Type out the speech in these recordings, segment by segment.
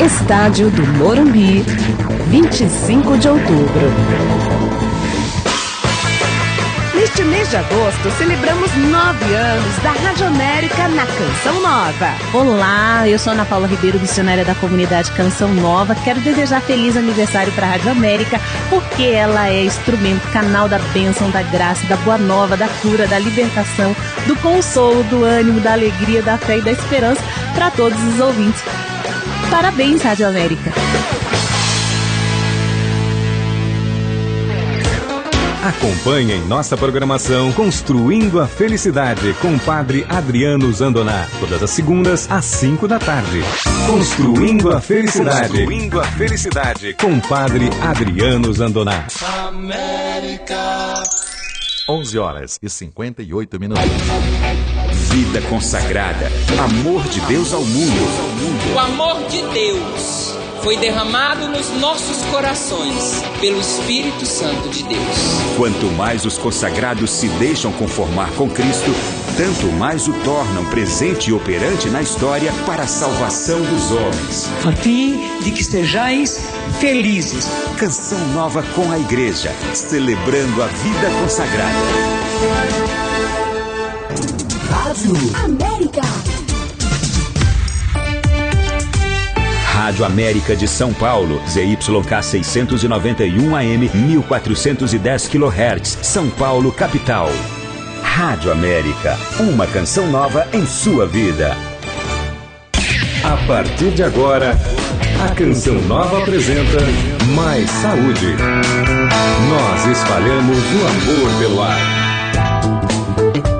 Estádio do Morumbi, 25 de outubro. Neste mês de agosto, celebramos 9 anos da Rádio América na Canção Nova. Olá, eu sou Ana Paula Ribeiro, missionária da comunidade Canção Nova. Quero desejar feliz aniversário para a Rádio América, porque ela é instrumento, canal da bênção, da graça, da boa nova, da cura, da libertação, do consolo, do ânimo, da alegria, da fé e da esperança para todos os ouvintes. Parabéns, Rádio América! Acompanhe em nossa programação Construindo a Felicidade com o Padre Adriano Zandoná, todas as segundas às 5 da tarde. Construindo a Felicidade. Construindo a Felicidade com o Padre Adriano Zandoná. América. 11h58. Vida consagrada. Amor de Deus ao mundo. O amor de Deus foi derramado nos nossos corações pelo Espírito Santo de Deus. Quanto mais os consagrados se deixam conformar com Cristo, tanto mais o tornam presente e operante na história para a salvação dos homens. A fim de que sejais felizes. Canção Nova com a Igreja, celebrando a vida consagrada. Rádio América. Rádio América de São Paulo, ZYK 691 AM, 1410 kHz, São Paulo, capital. Rádio América, uma canção nova em sua vida. A partir de agora, a Canção Nova apresenta Mais Saúde. Nós espalhamos o amor pelo ar.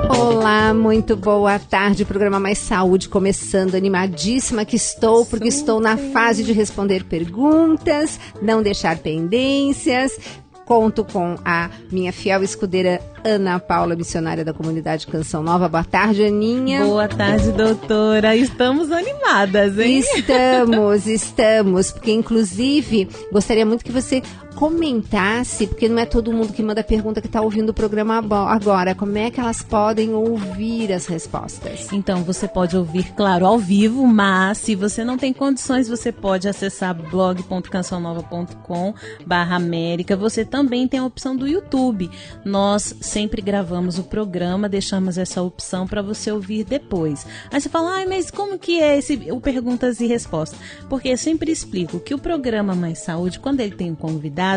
Olá, muito boa tarde. Programa Mais Saúde começando, animadíssima que estou, porque estou na fase de responder perguntas, não deixar pendências. Conto com a minha fiel escudeira Ana Paula, missionária da comunidade Canção Nova. Boa tarde, Aninha. Boa tarde, doutora. Estamos animadas, hein? Estamos, porque inclusive gostaria muito que você comentasse, porque não é todo mundo que manda pergunta que está ouvindo o programa agora. Como é que elas podem ouvir as respostas? Então, você pode ouvir, claro, ao vivo, mas se você não tem condições, você pode acessar blog.cançãonova.com/América. Você também tem a opção do YouTube. Nós sempre gravamos o programa, deixamos essa opção para você ouvir depois. Aí você fala, mas como que é o Perguntas e Respostas? Porque eu sempre explico que o programa Mais Saúde, quando ele tem um convidado,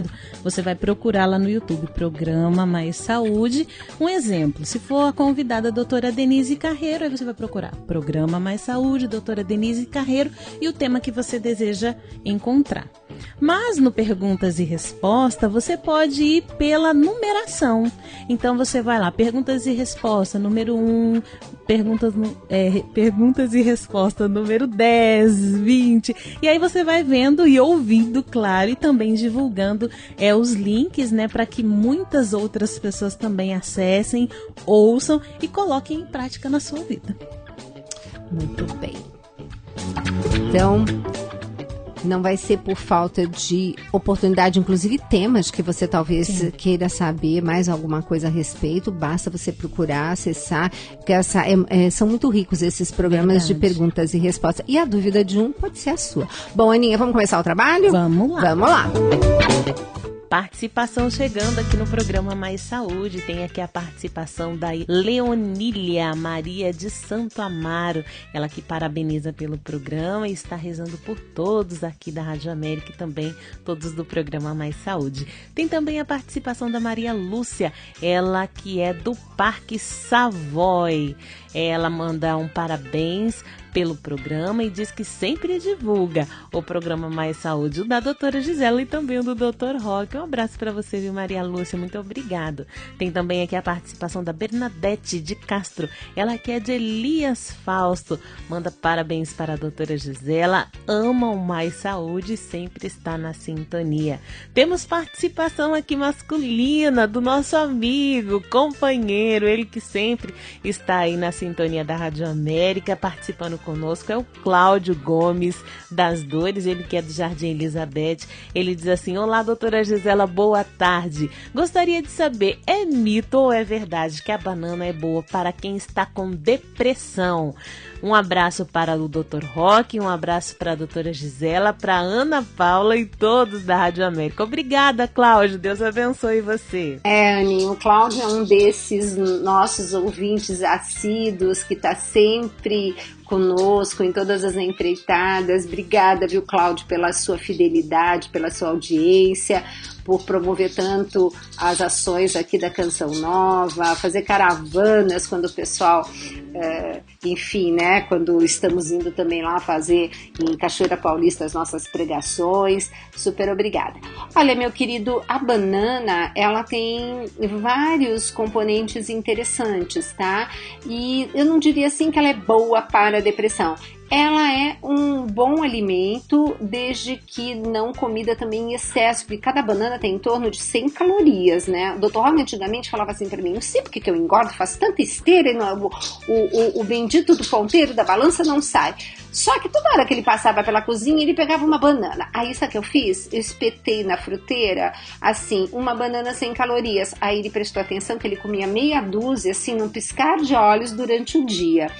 você vai procurar lá no YouTube, Programa Mais Saúde. Um exemplo, se for a convidada a doutora Denise Carreiro, aí você vai procurar Programa Mais Saúde, doutora Denise Carreiro, e o tema que você deseja encontrar. Mas no Perguntas e Respostas, você pode ir pela numeração. Então você vai lá, Perguntas e Respostas, número 1, Perguntas e Respostas, número 10, 20. E aí você vai vendo e ouvindo, claro, e também divulgando os links, né, para que muitas outras pessoas também acessem, ouçam e coloquem em prática na sua vida. Muito bem. Então, não vai ser por falta de oportunidade, inclusive temas que você talvez queira saber mais alguma coisa a respeito, basta você procurar, acessar, porque são muito ricos esses programas de perguntas e respostas. E a dúvida de um pode ser a sua. Bom, Aninha, vamos começar o trabalho? Vamos lá. Vamos lá. Participação chegando aqui no programa Mais Saúde. Tem aqui a participação da Leonília Maria de Santo Amaro. Ela que parabeniza pelo programa e está rezando por todos aqui da Rádio América e também todos do programa Mais Saúde. Tem também a participação da Maria Lúcia, ela que é do Parque Savoy. Ela manda um parabéns pelo programa e diz que sempre divulga o programa Mais Saúde, o da doutora Gisela e também o do doutor Roque. Um abraço para você, viu, Maria Lúcia? Muito obrigado. Tem também aqui a participação da Bernadette de Castro, ela que é de Elias Fausto. Manda parabéns para a doutora Gisela, ama o Mais Saúde e sempre está na sintonia. Temos participação aqui masculina do nosso amigo, companheiro, ele que sempre está aí na sintonia da Rádio América, participando conosco, é o Cláudio Gomes das Dores, ele que é do Jardim Elizabeth. Ele diz assim: olá, doutora Gisela, boa tarde. Gostaria de saber, é mito ou é verdade que a banana é boa para quem está com depressão? Um abraço para o Dr. Roque, um abraço para a doutora Gisela, para Ana Paula e todos da Rádio América. Obrigada, Cláudio. Deus abençoe você. Aninho, o Cláudio é um desses nossos ouvintes assíduos que está sempre conosco em todas as empreitadas. Obrigada, viu, Cláudio, pela sua fidelidade, pela sua audiência, por promover tanto as ações aqui da Canção Nova, fazer caravanas quando o pessoal, enfim, né, quando estamos indo também lá fazer em Cachoeira Paulista as nossas pregações. Super obrigada. Olha, meu querido, a banana, ela tem vários componentes interessantes, tá? E eu não diria assim que ela é boa para a depressão. Ela é um bom alimento, desde que não comida também em excesso, porque cada banana tem em torno de 100 calorias, né? O Dr. Roque antigamente falava assim pra mim, não sei porque que eu engordo, faço tanta esteira e o bendito do ponteiro da balança não sai. Só que toda hora que ele passava pela cozinha, ele pegava uma banana. Aí sabe o que eu fiz? Eu espetei na fruteira, assim, uma banana 100 calorias. Aí ele prestou atenção que ele comia meia dúzia, assim, num piscar de olhos durante o dia.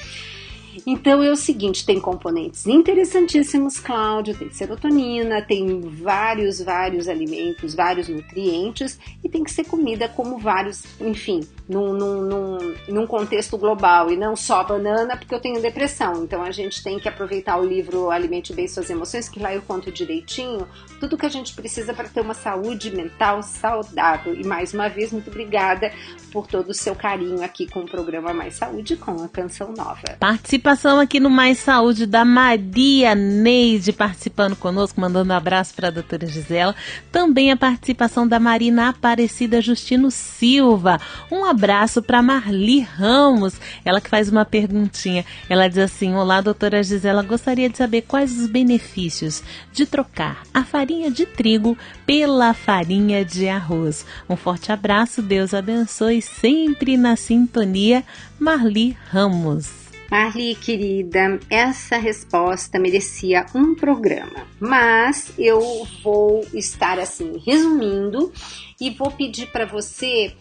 Então é o seguinte, tem componentes interessantíssimos, Cláudio, tem serotonina, tem vários alimentos, vários nutrientes, e tem que ser comida como vários, enfim, num contexto global, e não só banana, porque eu tenho depressão. Então a gente tem que aproveitar o livro Alimente Bem Suas Emoções, que lá eu conto direitinho tudo que a gente precisa para ter uma saúde mental saudável. E mais uma vez, muito obrigada por todo o seu carinho aqui com o programa Mais Saúde, com a Canção Nova. Participação aqui no Mais Saúde da Maria Neide, participando conosco, mandando um abraço para a doutora Gisela. Também a participação da Marina Aparecida Justino Silva. Um abraço para Marli Ramos, ela que faz uma perguntinha. Ela diz assim: olá, doutora Gisela, gostaria de saber quais os benefícios de trocar a farinha de trigo pela farinha de arroz. Um forte abraço, Deus abençoe, sempre na sintonia, Marli Ramos. Marli, querida, essa resposta merecia um programa, mas eu vou estar assim, resumindo, e vou pedir para você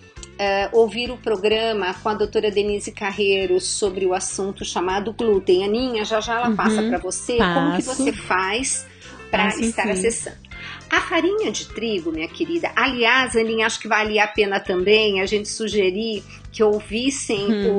ouvir o programa com a doutora Denise Carreiro sobre o assunto chamado glúten. Aninha, já ela passa para você como que você faz para estar acessando. A farinha de trigo, minha querida, aliás, Aninha, acho que vale a pena também a gente sugerir que ouvissem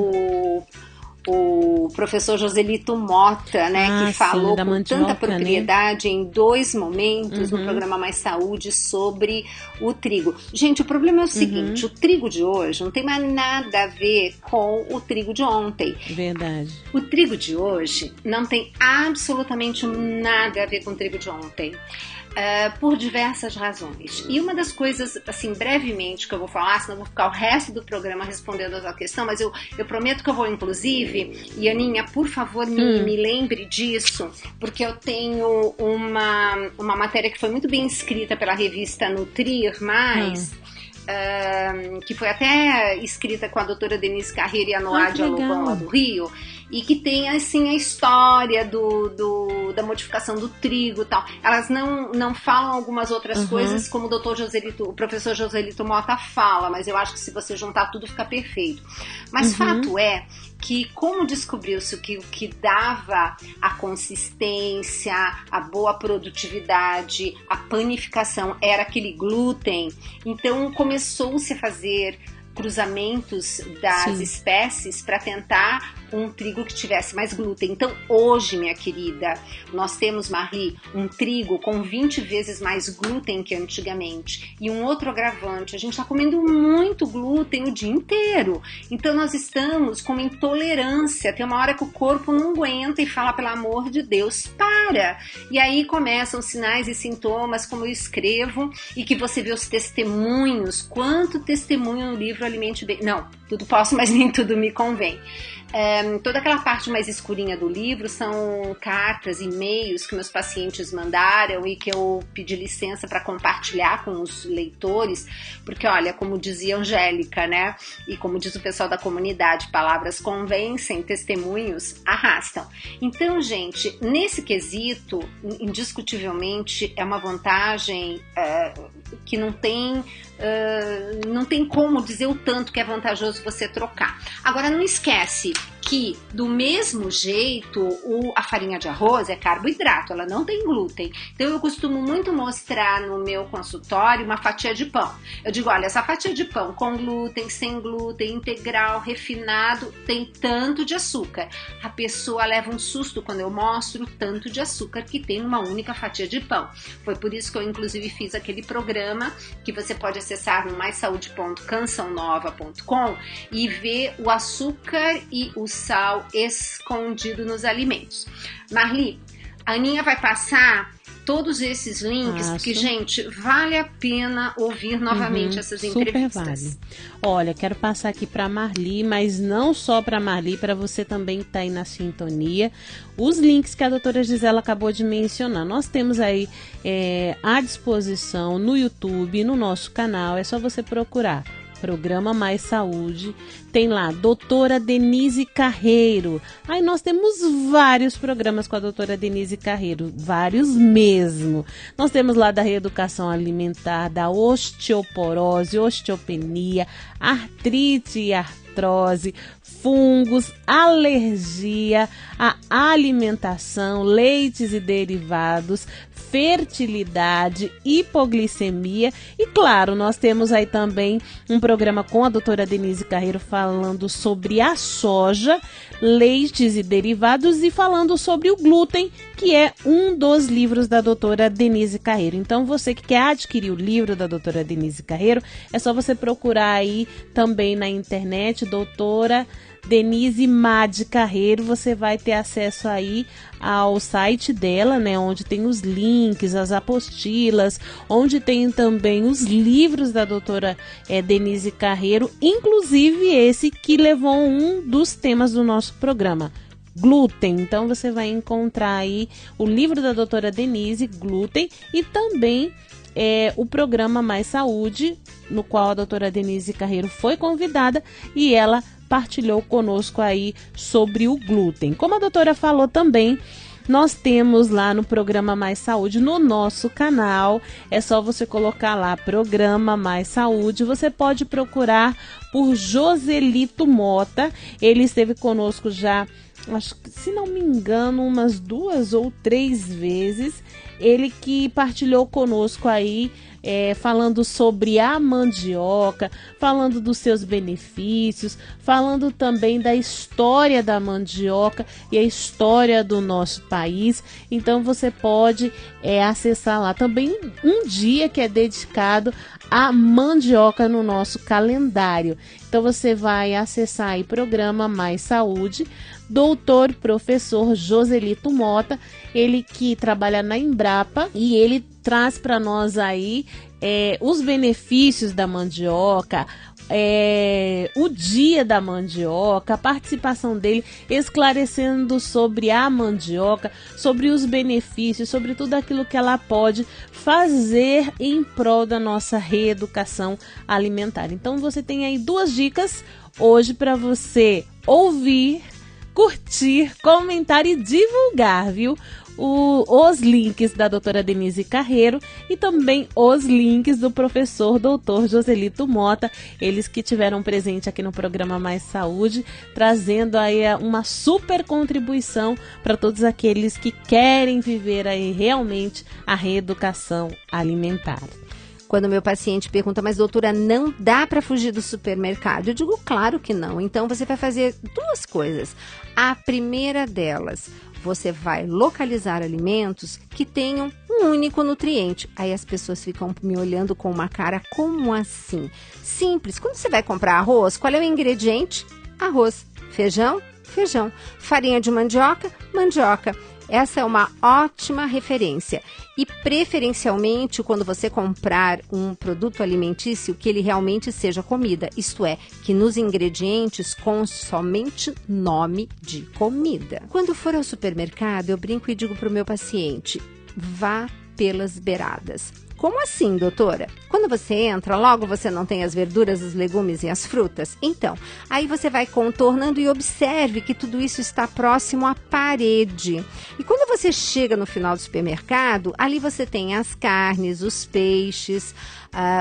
o professor Joselito Mota, né, que falou com tanta propriedade, né, em 2 momentos no programa Mais Saúde sobre o trigo. Gente, o problema é o seguinte, o trigo de hoje não tem mais nada a ver com o trigo de ontem. Verdade. O trigo de hoje não tem absolutamente nada a ver com o trigo de ontem. Por diversas razões. E uma das coisas, assim, brevemente, que eu vou falar, senão eu vou ficar o resto do programa respondendo a sua questão, mas eu prometo que eu vou, inclusive, e Aninha, por favor, me lembre disso, porque eu tenho uma matéria que foi muito bem escrita pela revista Nutrir Mais, que foi até escrita com a doutora Denise Carreiro e a Noádia Lobão, lá do Rio, e que tem, assim, a história da modificação do trigo e tal. Elas não falam algumas outras coisas, como o professor Joselito Mota fala, mas eu acho que se você juntar tudo fica perfeito. Mas fato é que, como descobriu-se que o que dava a consistência, a boa produtividade, a panificação era aquele glúten, então começou-se a fazer cruzamentos das espécies para tentar um trigo que tivesse mais glúten. Então hoje, minha querida, nós temos, Marli, um trigo com 20 vezes mais glúten que antigamente. E um outro agravante, a gente está comendo muito glúten o dia inteiro. Então nós estamos com intolerância. Tem uma hora que o corpo não aguenta e fala, pelo amor de Deus, para! E aí começam sinais e sintomas, como eu escrevo, e que você vê os testemunhos. Quanto testemunho no livro Alimente Bem? Não, tudo posso, mas nem tudo me convém. Toda aquela parte mais escurinha do livro são cartas, e-mails que meus pacientes mandaram e que eu pedi licença para compartilhar com os leitores, porque olha, como dizia Angélica, né, e como diz o pessoal da comunidade, palavras convencem, testemunhos arrastam. Então, gente, nesse quesito, indiscutivelmente é uma vantagem que não tem como dizer o tanto que é vantajoso você trocar. Agora, não esquece que, do mesmo jeito, a farinha de arroz é carboidrato, ela não tem glúten. Então, eu costumo muito mostrar no meu consultório uma fatia de pão. Eu digo, olha, essa fatia de pão com glúten, sem glúten, integral, refinado, tem tanto de açúcar. A pessoa leva um susto quando eu mostro o tanto de açúcar que tem numa única fatia de pão. Foi por isso que eu, inclusive, fiz aquele programa que você pode acessar no maissaude.cançãonova.com e ver o açúcar e o sal escondido nos alimentos. Marli, a Aninha vai passar todos esses links, porque, gente, vale a pena ouvir novamente essas entrevistas. Super vale. Olha, quero passar aqui para Marli, mas não só para Marli, para você também que está aí na sintonia, os links que a doutora Gisela acabou de mencionar. Nós temos aí à disposição no YouTube, no nosso canal, é só você procurar Programa Mais Saúde, tem lá doutora Denise Carreiro. Aí nós temos vários programas com a doutora Denise Carreiro, vários mesmo. Nós temos lá da reeducação alimentar, da osteoporose, osteopenia, artrite e artrose, fungos, alergia, a alimentação, leites e derivados, fertilidade, hipoglicemia e, claro, nós temos aí também um programa com a doutora Denise Carreiro falando sobre a soja, leites e derivados e falando sobre o glúten, que é um dos livros da doutora Denise Carreiro. Então, você que quer adquirir o livro da doutora Denise Carreiro, é só você procurar aí também na internet, doutora Denise Mad Carreiro, você vai ter acesso aí ao site dela, né, onde tem os links, as apostilas, onde tem também os livros da doutora Denise Carreiro, inclusive esse que levou um dos temas do nosso programa, glúten. Então você vai encontrar aí o livro da doutora Denise, glúten, e também o programa Mais Saúde, no qual a doutora Denise Carreiro foi convidada e ela partilhou conosco aí sobre o glúten. Como a doutora falou também, nós temos lá no Programa Mais Saúde, no nosso canal, é só você colocar lá Programa Mais Saúde, você pode procurar por Joselito Mota, ele esteve conosco já, acho que, se não me engano, umas 2 ou 3 vezes, ele que partilhou conosco aí, falando sobre a mandioca, falando dos seus benefícios, falando também da história da mandioca e a história do nosso país. Então você pode acessar lá também um dia que é dedicado à mandioca no nosso calendário. Então você vai acessar aí Programa Mais Saúde, doutor professor Joselito Mota, ele que trabalha na Embrapa e ele traz para nós aí os benefícios da mandioca, o dia da mandioca, a participação dele esclarecendo sobre a mandioca, sobre os benefícios, sobre tudo aquilo que ela pode fazer em prol da nossa reeducação alimentar. Então você tem aí 2 dicas hoje para você ouvir, curtir, comentar e divulgar, viu? Os links da doutora Denise Carreiro e também os links do professor doutor Joselito Mota, eles que tiveram presente aqui no programa Mais Saúde, trazendo aí uma super contribuição para todos aqueles que querem viver aí realmente a reeducação alimentar. Quando meu paciente pergunta, mas doutora, não dá para fugir do supermercado? Eu digo, claro que não. Então você vai fazer 2 coisas. A primeira delas, você vai localizar alimentos que tenham um único nutriente. Aí as pessoas ficam me olhando com uma cara, como assim? Simples, quando você vai comprar arroz, qual é o ingrediente? Arroz. Feijão? Feijão. Farinha de mandioca? Mandioca. Essa é uma ótima referência. E preferencialmente, quando você comprar um produto alimentício, que ele realmente seja comida. Isto é, que nos ingredientes conste somente nome de comida. Quando for ao supermercado, eu brinco e digo para o meu paciente, vá pelas beiradas. Como assim, doutora? Quando você entra, logo você não tem as verduras, os legumes e as frutas? Então, aí você vai contornando e observe que tudo isso está próximo à parede. E quando você chega no final do supermercado, ali você tem as carnes, os peixes,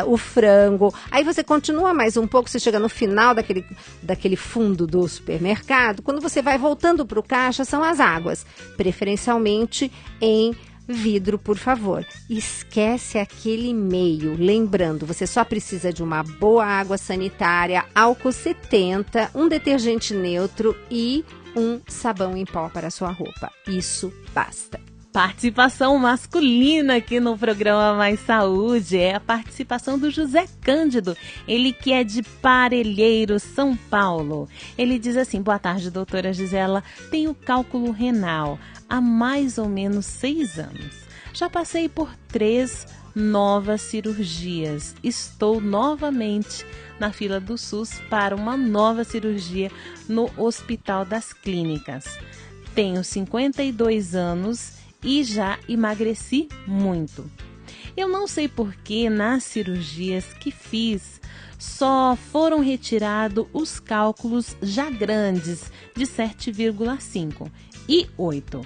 o frango. Aí você continua mais um pouco, você chega no final daquele fundo do supermercado. Quando você vai voltando para o caixa, são as águas, preferencialmente em vidro, por favor. Esquece aquele meio. Lembrando, você só precisa de uma boa água sanitária, álcool 70, um detergente neutro e um sabão em pó para a sua roupa. Isso basta. Participação masculina aqui no programa Mais Saúde é a participação do José Cândido, ele que é de Parelheiro, São Paulo. Ele diz assim: boa tarde, doutora Gisela, tenho cálculo renal há mais ou menos 6 anos. Já passei por 3 novas cirurgias. Estou novamente na fila do SUS para uma nova cirurgia no Hospital das Clínicas. Tenho 52 anos e já emagreci muito. Eu não sei por que nas cirurgias que fiz só foram retirados os cálculos já grandes de 7,5 e 8.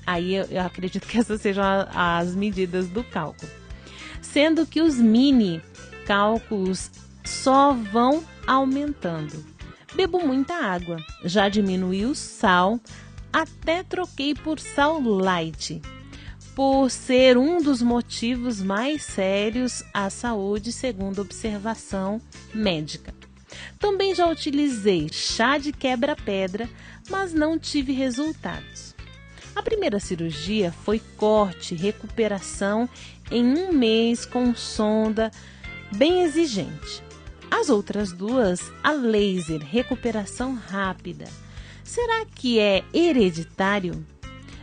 Aí eu acredito que essas sejam as medidas do cálculo. Sendo que os mini cálculos só vão aumentando. Bebo muita água, já diminui o sal, até troquei por sal light, por ser um dos motivos mais sérios à saúde, segundo observação médica. Também já utilizei chá de quebra-pedra, mas não tive resultados. A primeira cirurgia foi corte, recuperação em 1 mês com sonda bem exigente. As outras 2, a laser, recuperação rápida. Será que é hereditário?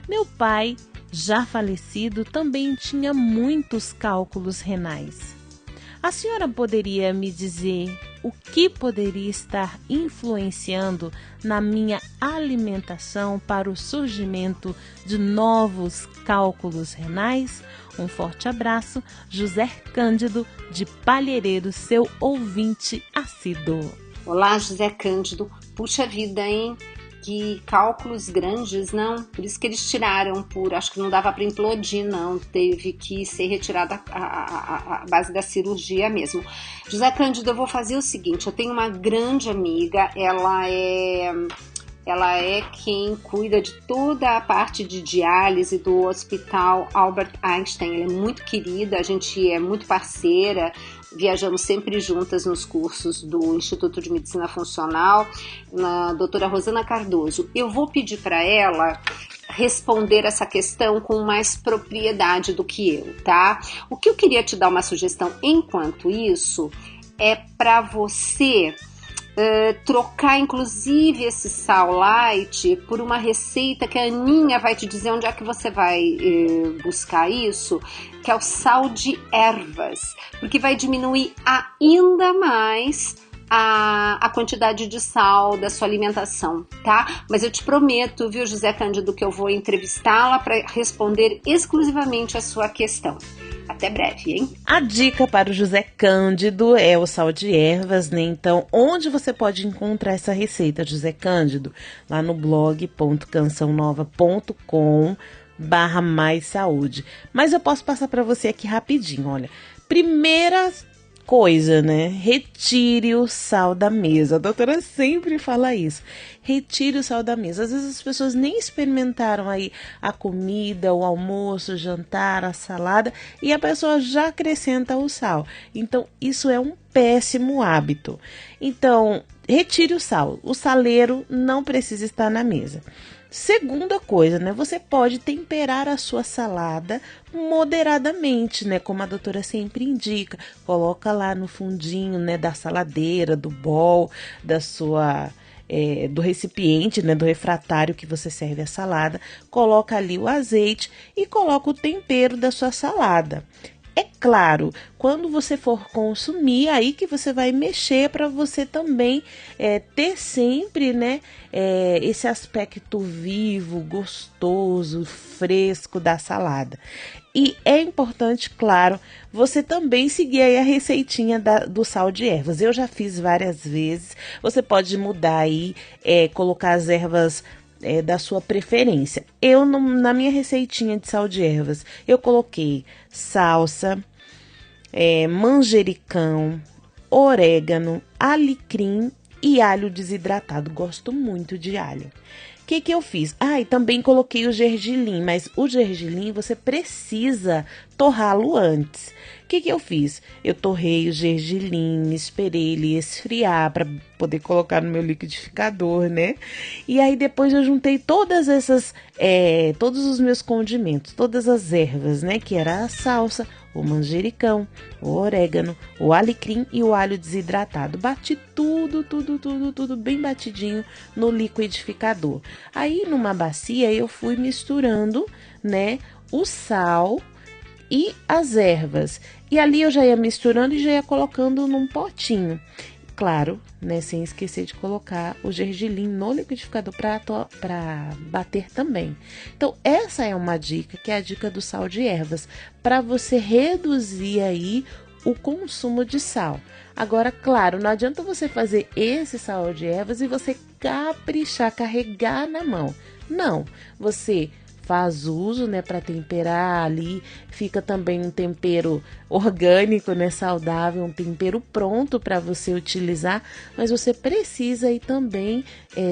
Meu pai, já falecido, também tinha muitos cálculos renais. A senhora poderia me dizer o que poderia estar influenciando na minha alimentação para o surgimento de novos cálculos renais? Um forte abraço, José Cândido, de Palheiro, seu ouvinte assíduo. Olá, José Cândido. Puxa vida, hein? Que cálculos grandes, não? Por isso que eles tiraram, acho que não dava para implodir, não. Teve que ser retirada a base da cirurgia mesmo. José Cândido, eu vou fazer o seguinte, eu tenho uma grande amiga, ela é quem cuida de toda a parte de diálise do Hospital Albert Einstein. Ela é muito querida, a gente é muito parceira, viajamos sempre juntas nos cursos do Instituto de Medicina Funcional, na doutora Rosana Cardoso. Eu vou pedir para ela responder essa questão com mais propriedade do que eu, tá? O que eu queria te dar uma sugestão enquanto isso é para você trocar inclusive esse sal light por uma receita que a Aninha vai te dizer onde é que você vai buscar isso, que é o sal de ervas, porque vai diminuir ainda mais a quantidade de sal da sua alimentação, tá? Mas eu te prometo, viu, José Cândido, que eu vou entrevistá-la para responder exclusivamente a sua questão. Até breve, hein? A dica para o José Cândido é o sal de ervas, né? Então, onde você pode encontrar essa receita, José Cândido? Lá no blog.cançãonova.com/mais saúde. Mas eu posso passar para você aqui rapidinho, olha. Primeira coisa, né? Retire o sal da mesa. A doutora sempre fala isso. Retire o sal da mesa. Às vezes as pessoas nem experimentaram aí a comida, o almoço, o jantar, a salada, e a pessoa já acrescenta o sal. Então, isso é um péssimo hábito. Então, retire o sal. O saleiro não precisa estar na mesa. Segunda coisa, né? Você pode temperar a sua salada moderadamente, né? Como a doutora sempre indica. Coloca lá no fundinho, né? Da saladeira, do bowl, da sua... do recipiente, né? Do refratário que você serve a salada. Coloca ali o azeite e coloca o tempero da sua salada. É claro, quando você for consumir, aí que você vai mexer para você também ter sempre, né, esse aspecto vivo, gostoso, fresco da salada. E é importante, claro, você também seguir aí a receitinha do sal de ervas. Eu já fiz várias vezes. Você pode mudar aí, colocar as ervas da sua preferência. Eu, na minha receitinha de sal de ervas, eu coloquei salsa, manjericão, orégano, alecrim e alho desidratado. Gosto muito de alho. O que eu fiz? E também coloquei o gergelim, mas o gergelim você precisa torrá-lo antes. O que eu fiz? Eu torrei o gergelim, esperei ele esfriar para poder colocar no meu liquidificador, né? E aí depois eu juntei todas essas, todos os meus condimentos, todas as ervas, né? Que era a salsa, o manjericão, o orégano, o alecrim e o alho desidratado. Bati tudo bem batidinho no liquidificador. Aí numa bacia eu fui misturando, né, o sal e as ervas. E ali eu já ia misturando e já ia colocando num potinho. Claro, né, sem esquecer de colocar o gergelim no liquidificador para bater também. Então, essa é uma dica, que é a dica do sal de ervas, para você reduzir aí o consumo de sal. Agora, claro, não adianta você fazer esse sal de ervas e você caprichar, carregar na mão. Não, você faz uso, né, para temperar ali, fica também um tempero orgânico, né, saudável, um tempero pronto para você utilizar, mas você precisa aí também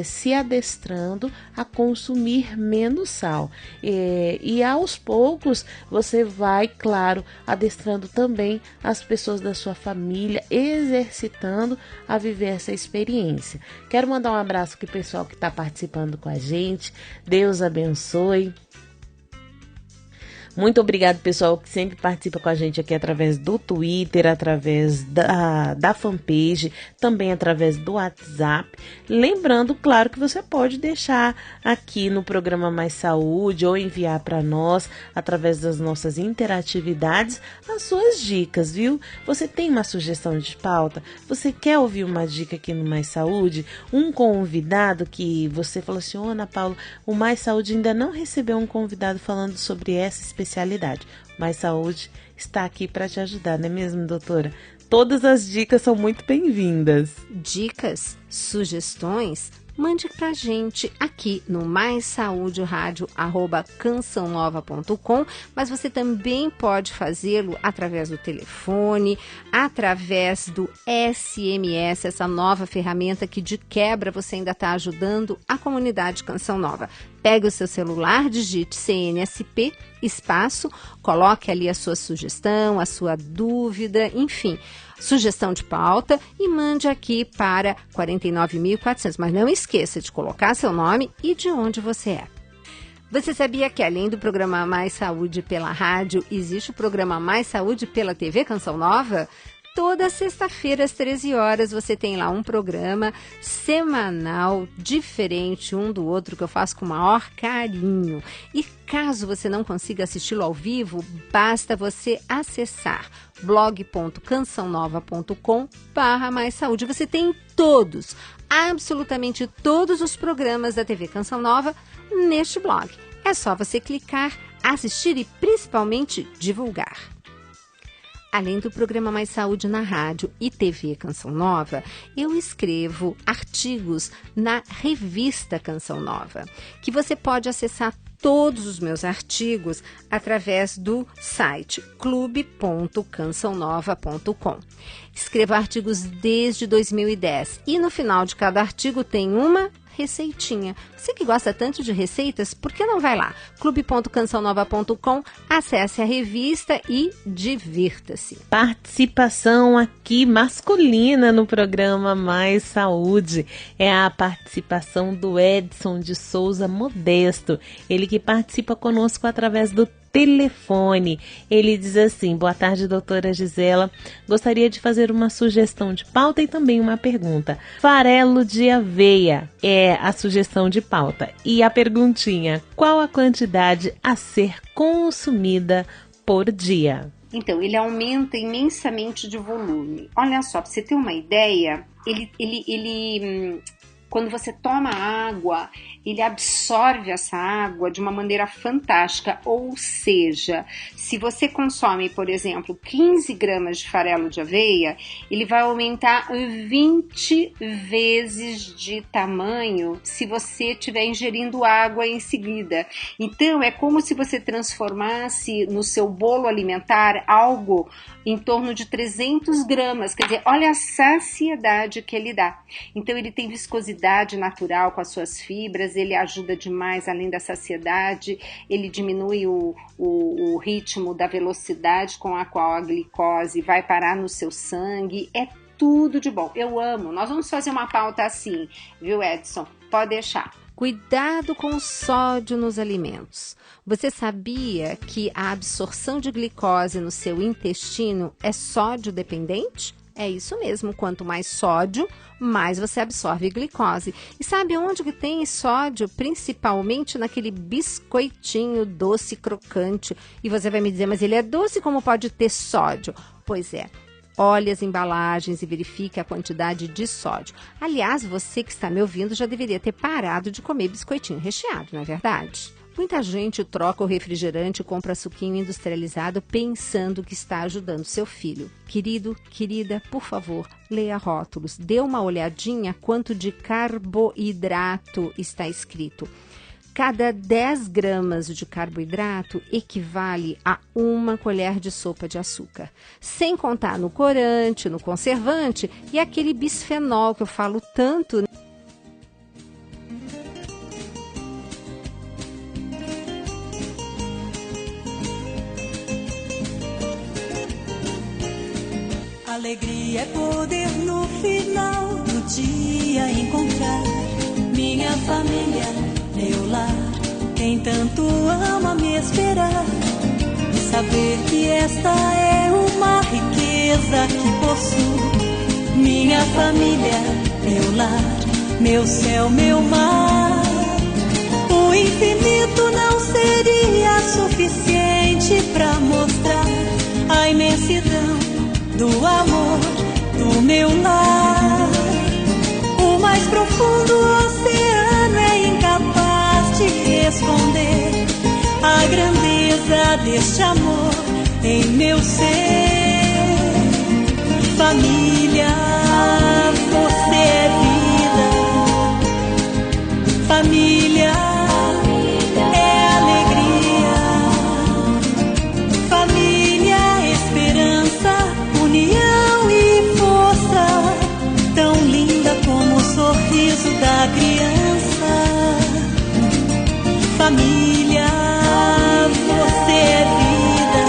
se adestrando a consumir menos sal. E aos poucos você vai, claro, adestrando também as pessoas da sua família, exercitando a viver essa experiência. Quero mandar um abraço para o pessoal que está participando com a gente. Deus abençoe. Muito obrigado, pessoal, que sempre participa com a gente aqui através do Twitter, através da fanpage, também através do WhatsApp. Lembrando, claro, que você pode deixar aqui no programa Mais Saúde ou enviar para nós, através das nossas interatividades, as suas dicas, viu? Você tem uma sugestão de pauta? Você quer ouvir uma dica aqui no Mais Saúde? Um convidado que você falou assim, Ana Paula, o Mais Saúde ainda não recebeu um convidado falando sobre essa especialidade. Mais Saúde está aqui para te ajudar, não é mesmo, doutora? Todas as dicas são muito bem-vindas. Dicas, sugestões, mande pra gente aqui no maisauderádio@cançãonova.com, mas você também pode fazê-lo através do telefone, através do SMS, essa nova ferramenta que de quebra você ainda está ajudando a comunidade Canção Nova. Pegue o seu celular, digite CNSP, espaço, coloque ali a sua sugestão, a sua dúvida, enfim, sugestão de pauta e mande aqui para 49.400. Mas não esqueça de colocar seu nome e de onde você é. Você sabia que além do programa Mais Saúde pela rádio, existe o programa Mais Saúde pela TV Canção Nova? Toda sexta-feira às 13 horas você tem lá um programa semanal, diferente um do outro, que eu faço com o maior carinho. E caso você não consiga assisti-lo ao vivo, basta você acessar blog.cançãonova.com/mais saúde. Você tem todos, absolutamente todos os programas da TV Canção Nova neste blog. É só você clicar, assistir e principalmente divulgar. Além do programa Mais Saúde na rádio e TV Canção Nova, eu escrevo artigos na revista Canção Nova, que você pode acessar todos os meus artigos através do site clube.cançãonova.com. Escrevo artigos desde 2010 e no final de cada artigo tem uma receitinha. Você que gosta tanto de receitas, por que não vai lá? clube.cançãonova.com, acesse a revista e divirta-se. Participação aqui masculina no programa Mais Saúde. É a participação do Edson de Souza Modesto. Ele que participa conosco através do telefone. Ele diz assim: boa tarde, doutora Gisela. Gostaria de fazer uma sugestão de pauta e também uma pergunta. Farelo de aveia é a sugestão de pauta. E a perguntinha: qual a quantidade a ser consumida por dia? Então, ele aumenta imensamente de volume. Olha só, para você ter uma ideia, quando você toma água, ele absorve essa água de uma maneira fantástica. Ou seja, se você consome, por exemplo, 15 gramas de farelo de aveia, ele vai aumentar 20 vezes de tamanho se você estiver ingerindo água em seguida. Então, é como se você transformasse no seu bolo alimentar algo em torno de 300 gramas. Quer dizer, olha a saciedade que ele dá. Então, ele tem viscosidade natural com as suas fibras, ele ajuda demais, além da saciedade, ele diminui o ritmo da velocidade com a qual a glicose vai parar no seu sangue, é tudo de bom. Eu amo. Nós vamos fazer uma pauta assim, viu, Edson? Pode deixar. Cuidado com o sódio nos alimentos. Você sabia que a absorção de glicose no seu intestino é sódio dependente? É isso mesmo, quanto mais sódio, mais você absorve glicose. E sabe onde que tem sódio? Principalmente naquele biscoitinho doce crocante. E você vai me dizer, mas ele é doce, como pode ter sódio? Pois é. Olhe as embalagens e verifique a quantidade de sódio. Aliás, você que está me ouvindo já deveria ter parado de comer biscoitinho recheado, não é verdade? Muita gente troca o refrigerante e compra suquinho industrializado pensando que está ajudando seu filho. Querido, querida, por favor, leia rótulos. Dê uma olhadinha quanto de carboidrato está escrito. Cada 10 gramas de carboidrato equivale a 1 colher de sopa de açúcar. Sem contar no corante, no conservante e aquele bisfenol que eu falo tanto. Alegria é poder no final do dia encontrar minha família, meu lar, quem tanto ama me esperar e saber que esta é uma riqueza que possuo. Minha família, meu lar, meu céu, meu mar. O infinito não seria suficiente para mostrar a imensidão do amor do meu lar. O mais profundo oceano é incapaz de responder a grandeza deste amor em meu ser. Família, você é vida. Família é alegria. Família, esperança, união e força, tão linda como o sorriso da criança. Família, você é vida.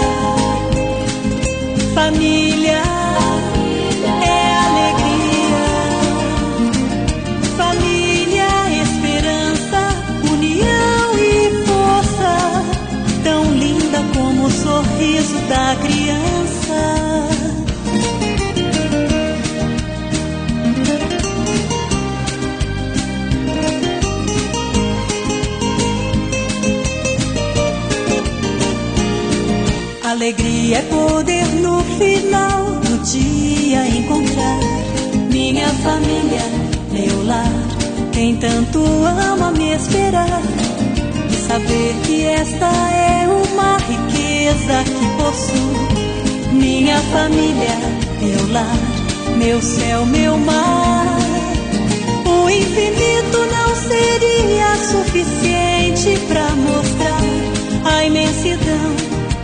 Família é alegria. Família, esperança, união e força, tão linda como o sorriso da criança. Alegria é poder no final do dia encontrar minha família, meu lar, quem tanto ama me esperar e saber que esta é uma riqueza que possuo. Minha família, meu lar, meu céu, meu mar. O infinito não seria suficiente para mostrar a imensidão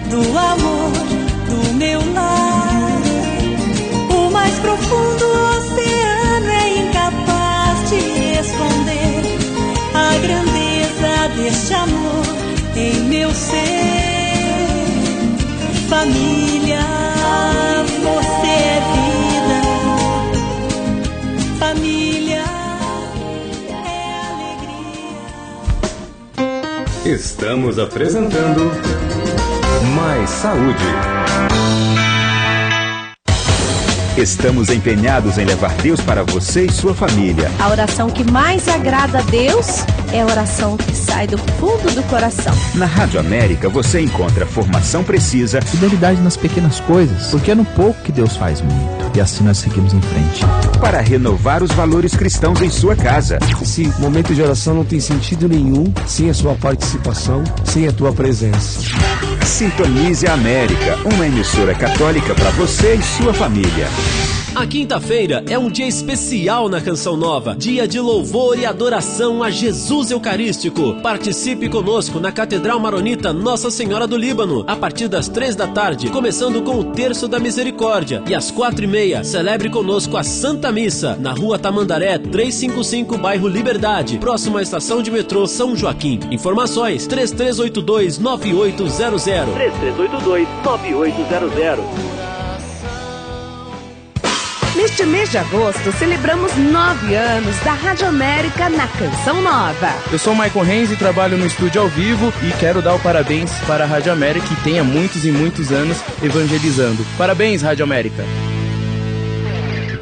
do amor do meu lar. O mais profundo oceano é incapaz de responder a grandeza deste amor em meu ser. Família, você é vida. Família é alegria. Estamos apresentando Mais Saúde. Estamos empenhados em levar Deus para você e sua família. A oração que mais agrada a Deus é a oração que sai do fundo do coração. Na Rádio América você encontra formação precisa, fidelidade nas pequenas coisas, porque é no pouco que Deus faz muito. E assim nós seguimos em frente. Para renovar os valores cristãos em sua casa. Esse momento de oração não tem sentido nenhum sem a sua participação, sem a tua presença. Sintonize a América, uma emissora católica para você e sua família. A quinta-feira é um dia especial na Canção Nova, dia de louvor e adoração a Jesus Eucarístico. Participe conosco na Catedral Maronita Nossa Senhora do Líbano, a partir das 3 da tarde, começando com o Terço da Misericórdia. E às 4h30, celebre conosco a Santa Missa, na Rua Tamandaré, 355, bairro Liberdade, próximo à estação de metrô São Joaquim. Informações 3382-9800. 3382-9800. Neste mês de agosto, celebramos 9 anos da Rádio América na Canção Nova. Eu sou o Maicon Renz e trabalho no estúdio ao vivo e quero dar o parabéns para a Rádio América, que tenha muitos e muitos anos evangelizando. Parabéns, Rádio América!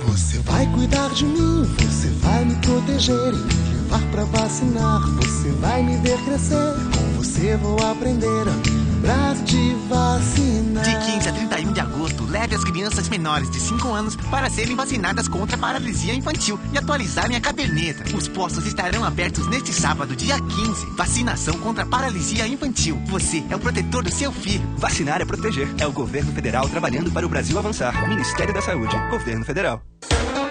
Você vai cuidar de mim, você vai me proteger e me levar pra vacinar. Você vai me ver crescer, com você vou aprender a lembrar de vacinar. De 15 a 31 de agosto, leve as crianças menores de 5 anos para serem vacinadas contra a paralisia infantil e atualizarem a caderneta. Os postos estarão abertos neste sábado, dia 15. Vacinação contra a paralisia infantil. Você é o protetor do seu filho. Vacinar é proteger. É o governo federal trabalhando para o Brasil avançar. Ministério da Saúde, governo federal.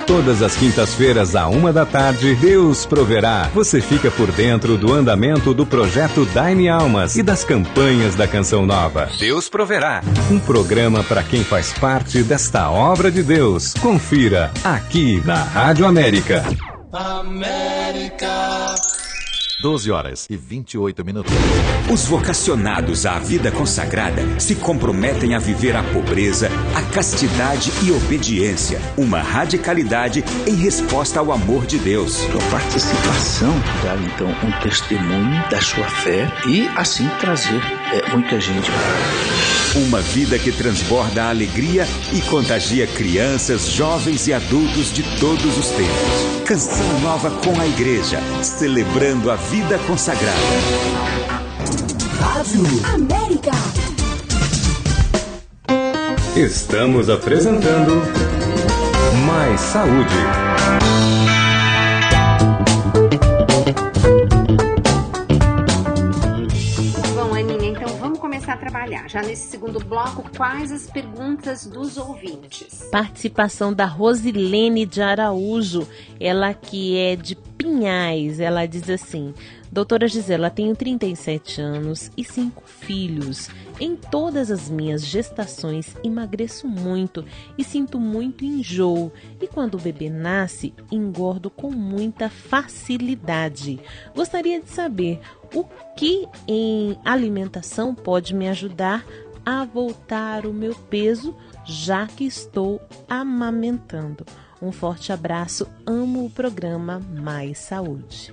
Todas as quintas-feiras, à 1 da tarde, Deus Proverá. Você fica por dentro do andamento do projeto Dai-me Almas e das campanhas da Canção Nova. Deus Proverá. Um programa para quem faz parte desta obra de Deus. Confira aqui na Rádio América. América. 12h28. Os vocacionados à vida consagrada se comprometem a viver a pobreza, a castidade e obediência. Uma radicalidade em resposta ao amor de Deus. Sua participação dar então um testemunho da sua fé e assim trazer muita gente para uma vida que transborda a alegria e contagia crianças, jovens e adultos de todos os tempos. Canção Nova com a Igreja, celebrando a vida consagrada. Rádio América. Estamos apresentando Mais Saúde. A trabalhar. Já nesse segundo bloco, quais as perguntas dos ouvintes? Participação da Rosilene de Araújo, ela que é de Pinhais. Ela diz assim: doutora Gisela, tenho 37 anos e 5 filhos. Em todas as minhas gestações emagreço muito e sinto muito enjoo. E quando o bebê nasce, engordo com muita facilidade. Gostaria de saber o que em alimentação pode me ajudar a voltar o meu peso, já que estou amamentando. Um forte abraço, amo o programa Mais Saúde.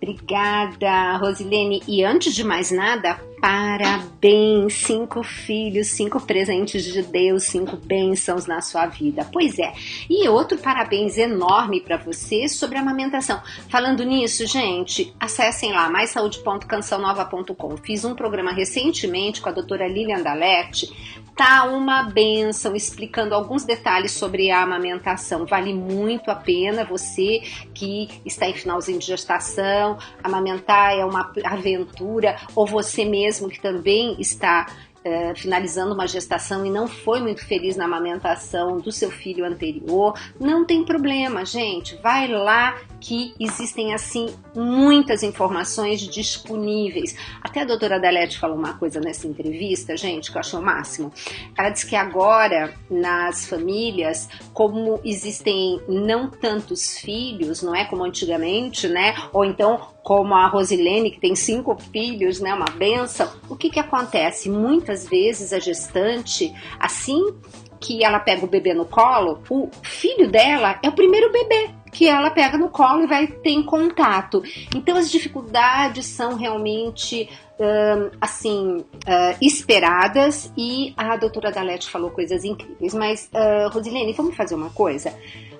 Obrigada, Rosilene. E antes de mais nada, parabéns, 5 filhos, 5 presentes de Deus, 5 bênçãos na sua vida. Pois é. E outro parabéns enorme para você sobre a amamentação. Falando nisso, gente, acessem lá, maissaude.cançãonova.com. Fiz um programa recentemente com a doutora Lilian Dalerte. Tá uma bênção, explicando alguns detalhes sobre a amamentação. Vale muito a pena, você que está em finalzinho de gestação, amamentar é uma aventura, ou você mesmo que também está finalizando uma gestação e não foi muito feliz na amamentação do seu filho anterior, não tem problema, gente, vai lá que existem assim muitas informações disponíveis. Até a doutora Dalete falou uma coisa nessa entrevista, gente, que eu achei o máximo. Ela disse que agora nas famílias, como existem não tantos filhos, não é como antigamente, né? Ou então como a Rosilene, que tem 5 filhos, né? Uma bênção. O que acontece? Muitas vezes a gestante, assim que ela pega o bebê no colo, o filho dela é o primeiro bebê que ela pega no colo e vai ter em contato. Então as dificuldades são realmente esperadas, e a doutora Dalete falou coisas incríveis. Mas, Rosilene, vamos fazer uma coisa?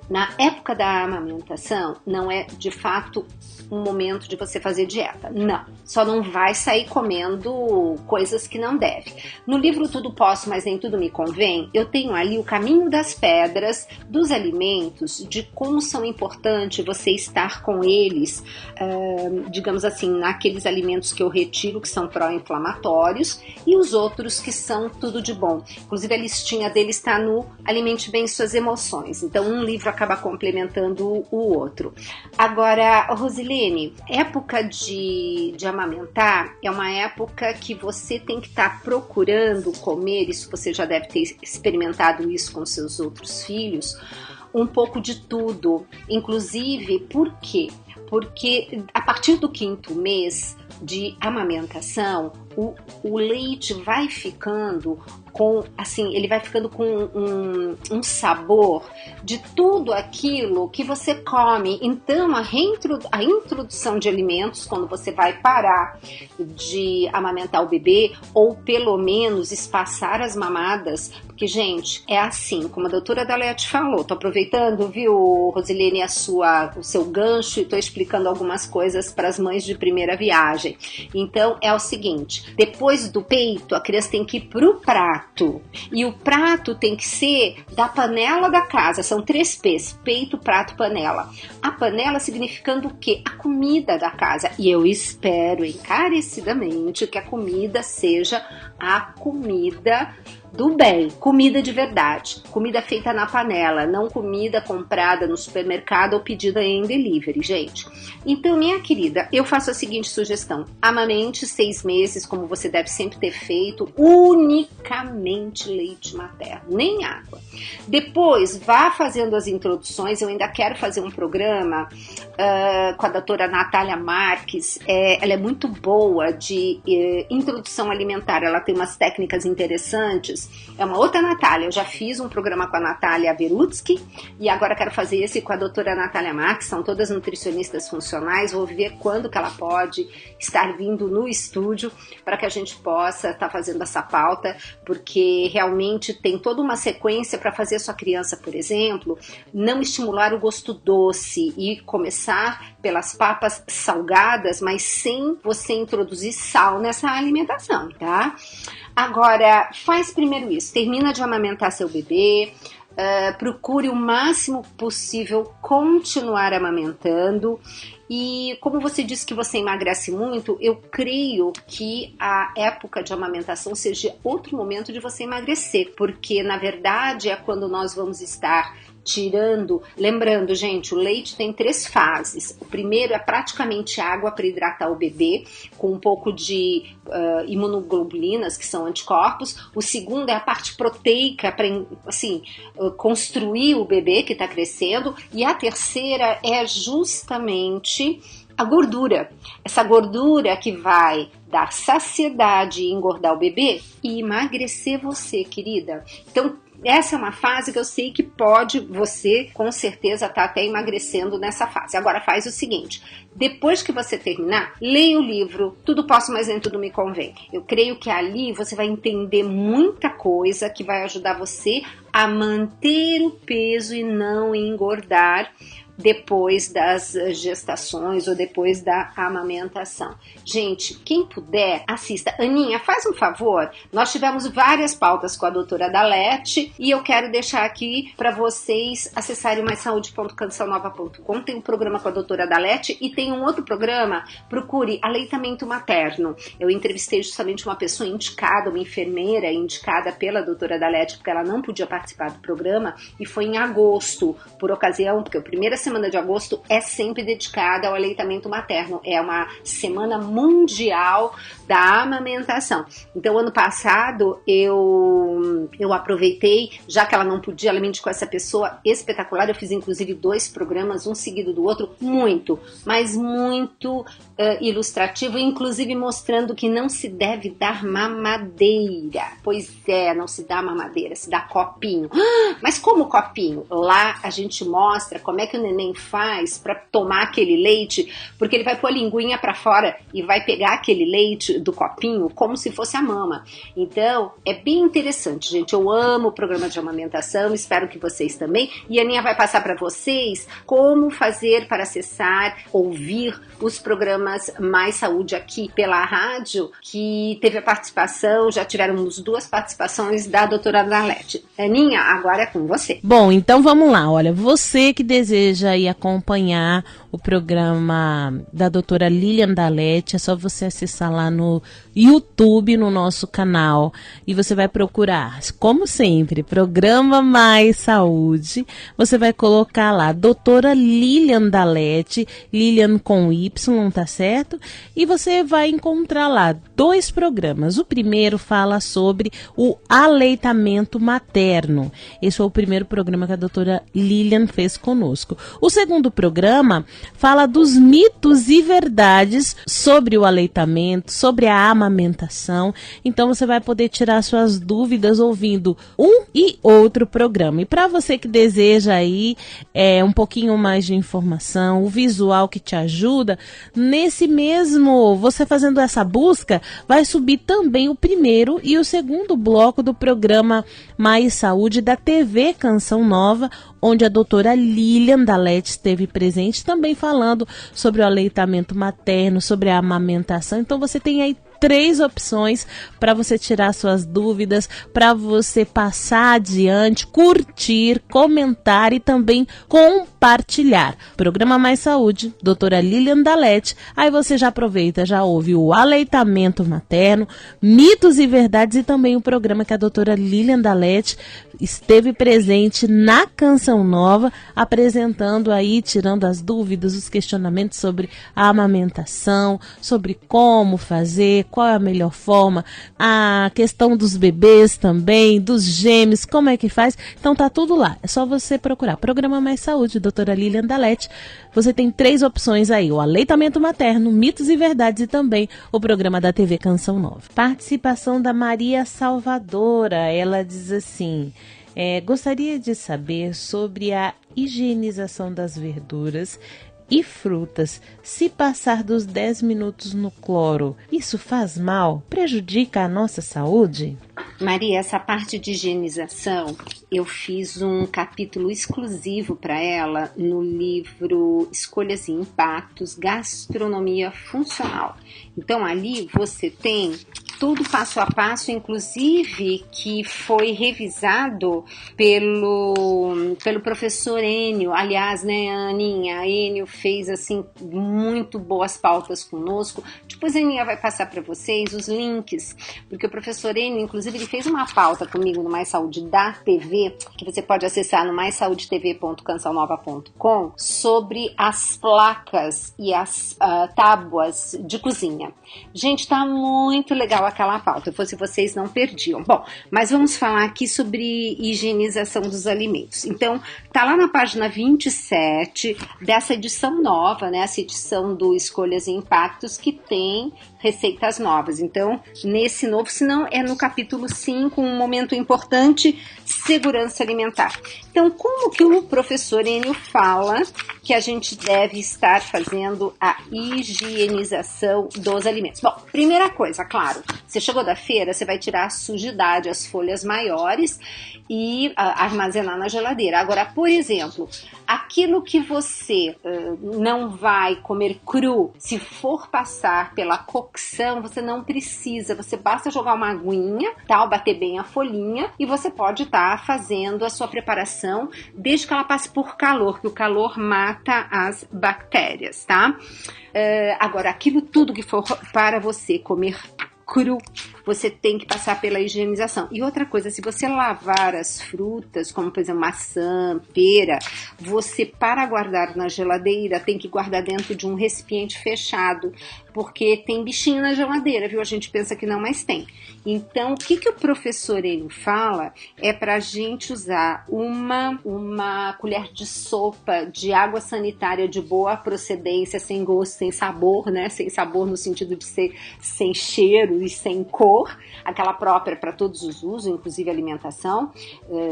Na época da amamentação, não é de fato um momento de você fazer dieta. Não, só não vai sair comendo coisas que não deve. No livro Tudo Posso, Mas Nem Tudo Me Convém, eu tenho ali o caminho das pedras, dos alimentos, de como são importantes você estar com eles, digamos assim, naqueles alimentos que eu retiro, que são pró-inflamatórios, e os outros que são tudo de bom. Inclusive a listinha deles está no Alimente Bem Suas Emoções. Então um livro acaba complementando o outro. Agora, Rosilene, época de amamentar é uma época que você tem que estar procurando comer, isso você já deve ter experimentado isso com seus outros filhos, um pouco de tudo. Inclusive, por quê? Porque a partir do 5º mês de amamentação, o leite vai ficando com, assim, ele vai ficando com um sabor de tudo aquilo que você come. Então, a introdução de alimentos, quando você vai parar de amamentar o bebê, ou pelo menos espaçar as mamadas, porque, gente, é assim, como a doutora Dalete falou, tô aproveitando, viu, Rosilene, o seu gancho, e tô explicando algumas coisas para as mães de primeira viagem. Então, é o seguinte, depois do peito, a criança tem que ir pro prato, e o prato tem que ser da panela da casa, são 3 P's, peito, prato, panela. A panela significando o quê? A comida da casa, e eu espero encarecidamente que a comida seja a comida do bem, comida de verdade, comida feita na panela, não comida comprada no supermercado ou pedida em delivery, gente. Então, minha querida, eu faço a seguinte sugestão: amamente 6 meses, como você deve sempre ter feito, unicamente leite materno, nem água. Depois, vá fazendo as introduções. Eu ainda quero fazer um programa com a doutora Natália Marques. Ela é muito boa de introdução alimentar, ela tem umas técnicas interessantes. É uma outra Natália, eu já fiz um programa com a Natália Berutsky e agora quero fazer esse com a doutora Natália Marques, são todas nutricionistas funcionais. Vou ver quando que ela pode estar vindo no estúdio para que a gente possa estar fazendo essa pauta, porque realmente tem toda uma sequência para fazer a sua criança, por exemplo, não estimular o gosto doce e começar pelas papas salgadas, mas sem você introduzir sal nessa alimentação, tá? Agora, faz primeiro isso, termina de amamentar seu bebê, procure o máximo possível continuar amamentando. E como você disse que você emagrece muito, eu creio que a época de amamentação seja outro momento de você emagrecer, porque na verdade é quando nós vamos estar tirando, lembrando, gente, o leite tem 3 fases. O primeiro é praticamente água para hidratar o bebê, com um pouco de imunoglobulinas, que são anticorpos. O segundo é a parte proteica para, assim, construir o bebê que está crescendo. E a terceira é justamente a gordura. Essa gordura que vai dar saciedade e engordar o bebê e emagrecer você, querida. Então, essa é uma fase que eu sei que você com certeza tá até emagrecendo nessa fase. Agora faz o seguinte, depois que você terminar, leia o livro Tudo Posso, Mas Nem Tudo Me Convém. Eu creio que ali você vai entender muita coisa que vai ajudar você a manter o peso e não engordar depois das gestações ou depois da amamentação. Gente, quem puder, assista. Aninha, faz um favor, nós tivemos várias pautas com a doutora Dalete e eu quero deixar aqui para vocês acessarem maissaude.cançãonova.com. Tem um programa com a doutora Dalete e tem um outro programa, procure Aleitamento Materno. Eu entrevistei justamente uma pessoa indicada, uma enfermeira indicada pela doutora Dalete, porque ela não podia participar do programa, e foi em agosto, por ocasião, porque a primeira semana de agosto é sempre dedicada ao aleitamento materno, é uma semana mundial da amamentação. Então, ano passado, eu aproveitei, já que ela não podia, ela me indicou essa pessoa espetacular, eu fiz inclusive 2 programas, um seguido do outro, muito ilustrativo, inclusive mostrando que não se deve dar mamadeira. Pois é, não se dá mamadeira, se dá copinho. Mas como copinho? Lá a gente mostra como é que o neném faz para tomar aquele leite, porque ele vai pôr a linguinha para fora e vai pegar aquele leite do copinho como se fosse a mama. Então, é bem interessante, gente. Eu amo o programa de amamentação, espero que vocês também. E a Aninha vai passar para vocês como fazer para acessar, ouvir os programas Mais Saúde aqui pela rádio, que teve a participação, já tivemos 2 participações da doutora Dalete. Aninha, agora é com você. Bom, então vamos lá. Olha, você que deseja ir acompanhar o programa da doutora Lilian Dalete, é só você acessar lá no YouTube, no nosso canal, e você vai procurar, como sempre, Programa Mais Saúde. Você vai colocar lá, doutora Lilian Dalete, Lilian com Y, tá certo? E você vai encontrar lá 2 programas. O primeiro fala sobre o aleitamento materno. Esse foi o primeiro programa que a doutora Lilian fez conosco. O segundo programa fala dos mitos e verdades sobre o aleitamento, sobre a amamentação. Então você vai poder tirar suas dúvidas ouvindo um e outro programa. E para você que deseja aí um pouquinho mais de informação, o visual que te ajuda, nesse mesmo, você fazendo essa busca, vai subir também o primeiro e o segundo bloco do programa Mais Saúde da TV Canção Nova, onde a doutora Lilian Dalete esteve presente, também falando sobre o aleitamento materno, sobre a amamentação. Então você tem aí 3 opções para você tirar suas dúvidas, para você passar adiante, curtir, comentar e também compartilhar. Programa Mais Saúde, doutora Lilian Dalete. Aí você já aproveita, já ouve o aleitamento materno, mitos e verdades e também o programa que a doutora Lilian Dalete esteve presente na Canção Nova, apresentando aí, tirando as dúvidas, os questionamentos sobre a amamentação, sobre como fazer, qual é a melhor forma, a questão dos bebês também, dos gêmeos, como é que faz. Então tá tudo lá, é só você procurar Programa Mais Saúde, doutora Lilian Dalete. Você tem 3 opções aí, o aleitamento materno, mitos e verdades e também o programa da TV Canção Nova. Participação da Maria Salvadora, ela diz assim: gostaria de saber sobre a higienização das verduras e frutas. Se passar dos 10 minutos no cloro, isso faz mal? Prejudica a nossa saúde? Maria, essa parte de higienização, eu fiz um capítulo exclusivo para ela no livro Escolhas e Impactos, Gastronomia Funcional. Então ali você tem tudo passo a passo, inclusive que foi revisado pelo professor Enio. Aliás, né, Aninha, a Enio fez assim muito boas pautas conosco. Depois a Aninha vai passar para vocês os links, porque o professor Enio, inclusive, ele fez uma pauta comigo no Mais Saúde da TV, que você pode acessar no maissaudetv.cançãonova.com, sobre as placas e as tábuas de cozinha. Gente, tá muito legal aquela pauta, se vocês não perdiam. Bom, mas vamos falar aqui sobre higienização dos alimentos. Então, tá lá na página 27 dessa edição nova, né? Essa edição do Escolhas e Impactos, que tem receitas novas. Então, nesse novo, se não, é no capítulo 5, um momento importante, segurança alimentar. Então, como que o professor Enio fala que a gente deve estar fazendo a higienização dos alimentos? Bom, primeira coisa, claro, você chegou da feira, você vai tirar a sujidade, as folhas maiores e armazenar na geladeira. Agora, por exemplo, aquilo que você não vai comer cru, se for passar pela cocção, você não precisa, você basta jogar uma aguinha, tá? Bater bem a folhinha e você pode estar fazendo a sua preparação desde que ela passe por calor, que o calor mata as bactérias, tá? Agora, aquilo tudo que for para você comer cru, você tem que passar pela higienização. E outra coisa, se você lavar as frutas, como por exemplo maçã, pera, você, para guardar na geladeira, tem que guardar dentro de um recipiente fechado, porque tem bichinho na geladeira, viu? A gente pensa que não, mas tem. Então, o que o professor Enio fala é pra gente usar uma colher de sopa de água sanitária de boa procedência, sem gosto, sem sabor, né? Sem sabor no sentido de ser sem cheiro e sem cor. supor, aquela própria para todos os usos, inclusive alimentação,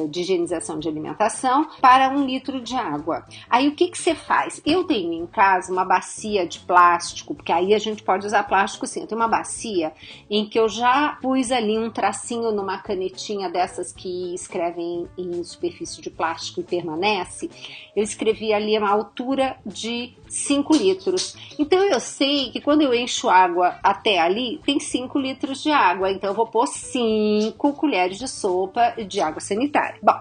de higienização de alimentação, para 1 litro de água. Aí o que você faz? Eu tenho em casa uma bacia de plástico, porque aí a gente pode usar plástico sim. Eu tenho uma bacia em que eu já pus ali um tracinho numa canetinha dessas que escrevem em superfície de plástico e permanece. Eu escrevi ali a altura de 5 litros. Então eu sei que quando eu encho água até ali, tem 5 litros de água. Então eu vou pôr 5 colheres de sopa de água sanitária. Bom,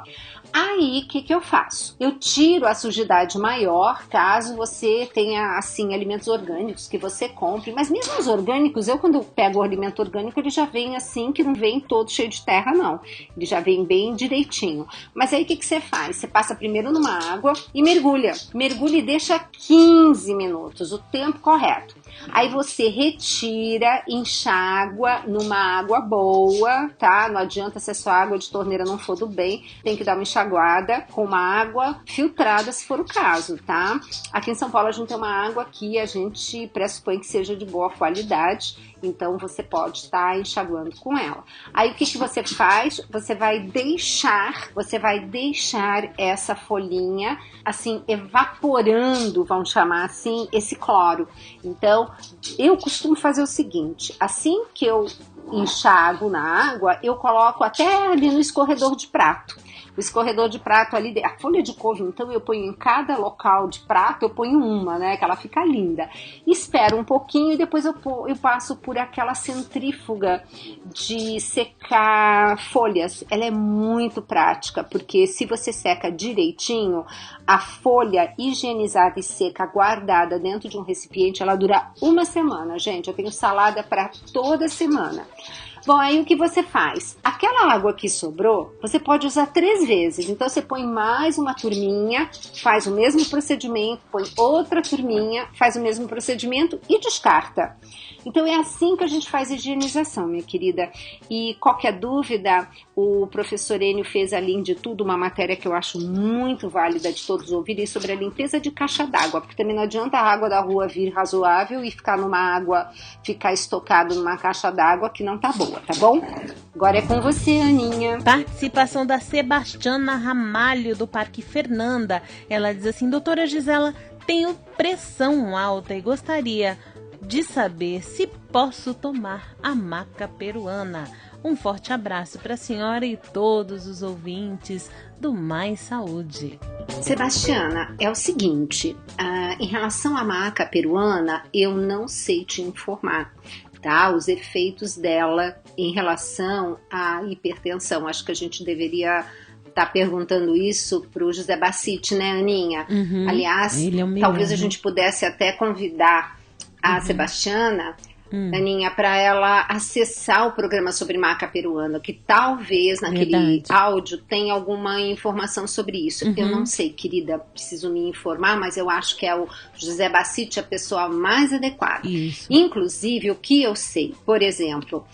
aí o que eu faço? Eu tiro a sujidade maior, caso você tenha assim alimentos orgânicos que você compre, mas mesmo os orgânicos, quando eu pego o alimento orgânico, ele já vem assim, que não vem todo cheio de terra não, ele já vem bem direitinho. Mas aí o que você faz? Você passa primeiro numa água e mergulha e deixa 15 minutos, o tempo correto. Aí você retira, enxágua numa água boa, tá? Não adianta se a sua água de torneira não for do bem, tem que dar uma enxaguada com uma água filtrada, se for o caso, tá? Aqui em São Paulo a gente tem uma água que a gente pressupõe que seja de boa qualidade, então você pode estar enxaguando com ela. Aí o que você faz? Você vai deixar essa folhinha assim evaporando, vamos chamar assim, esse cloro. Então eu costumo fazer o seguinte: assim que eu enxago na água, eu coloco até ali no escorredor de prato. O escorredor de prato ali, a folha de couve, então eu ponho em cada local de prato, eu ponho uma, né, que ela fica linda. Espero um pouquinho e depois eu passo por aquela centrífuga de secar folhas. Ela é muito prática, porque se você seca direitinho, a folha higienizada e seca, guardada dentro de um recipiente, ela dura 1 semana, gente. Eu tenho salada para toda semana. Bom, aí o que você faz? Aquela água que sobrou, você pode usar 3 vezes. Então você põe mais uma turminha, faz o mesmo procedimento, põe outra turminha, faz o mesmo procedimento e descarta. Então é assim que a gente faz a higienização, minha querida. E qualquer dúvida, o professor Enio fez, além de tudo, uma matéria que eu acho muito válida de todos ouvirem sobre a limpeza de caixa d'água, porque também não adianta a água da rua vir razoável e ficar estocado numa caixa d'água que não tá boa, tá bom? Agora é com você, Aninha. Participação da Sebastiana Ramalho, do Parque Fernanda. Ela diz assim: doutora Gisela, tenho pressão alta e gostaria de saber se posso tomar a maca peruana. Um forte abraço para a senhora e todos os ouvintes do Mais Saúde. Sebastiana, é o seguinte, em relação à maca peruana, eu não sei te informar, tá? Os efeitos dela em relação à hipertensão. Acho que a gente deveria estar perguntando isso para o José Bacite, né, Aninha? Uhum. Aliás, talvez a gente pudesse até convidar a Sebastiana, Aninha, para ela acessar o programa sobre maca peruana, que talvez naquele áudio tenha alguma informação sobre isso. Eu não sei, querida, preciso me informar, mas eu acho que é o José Bacite a pessoa mais adequada. Isso. Inclusive, o que eu sei, por exemplo,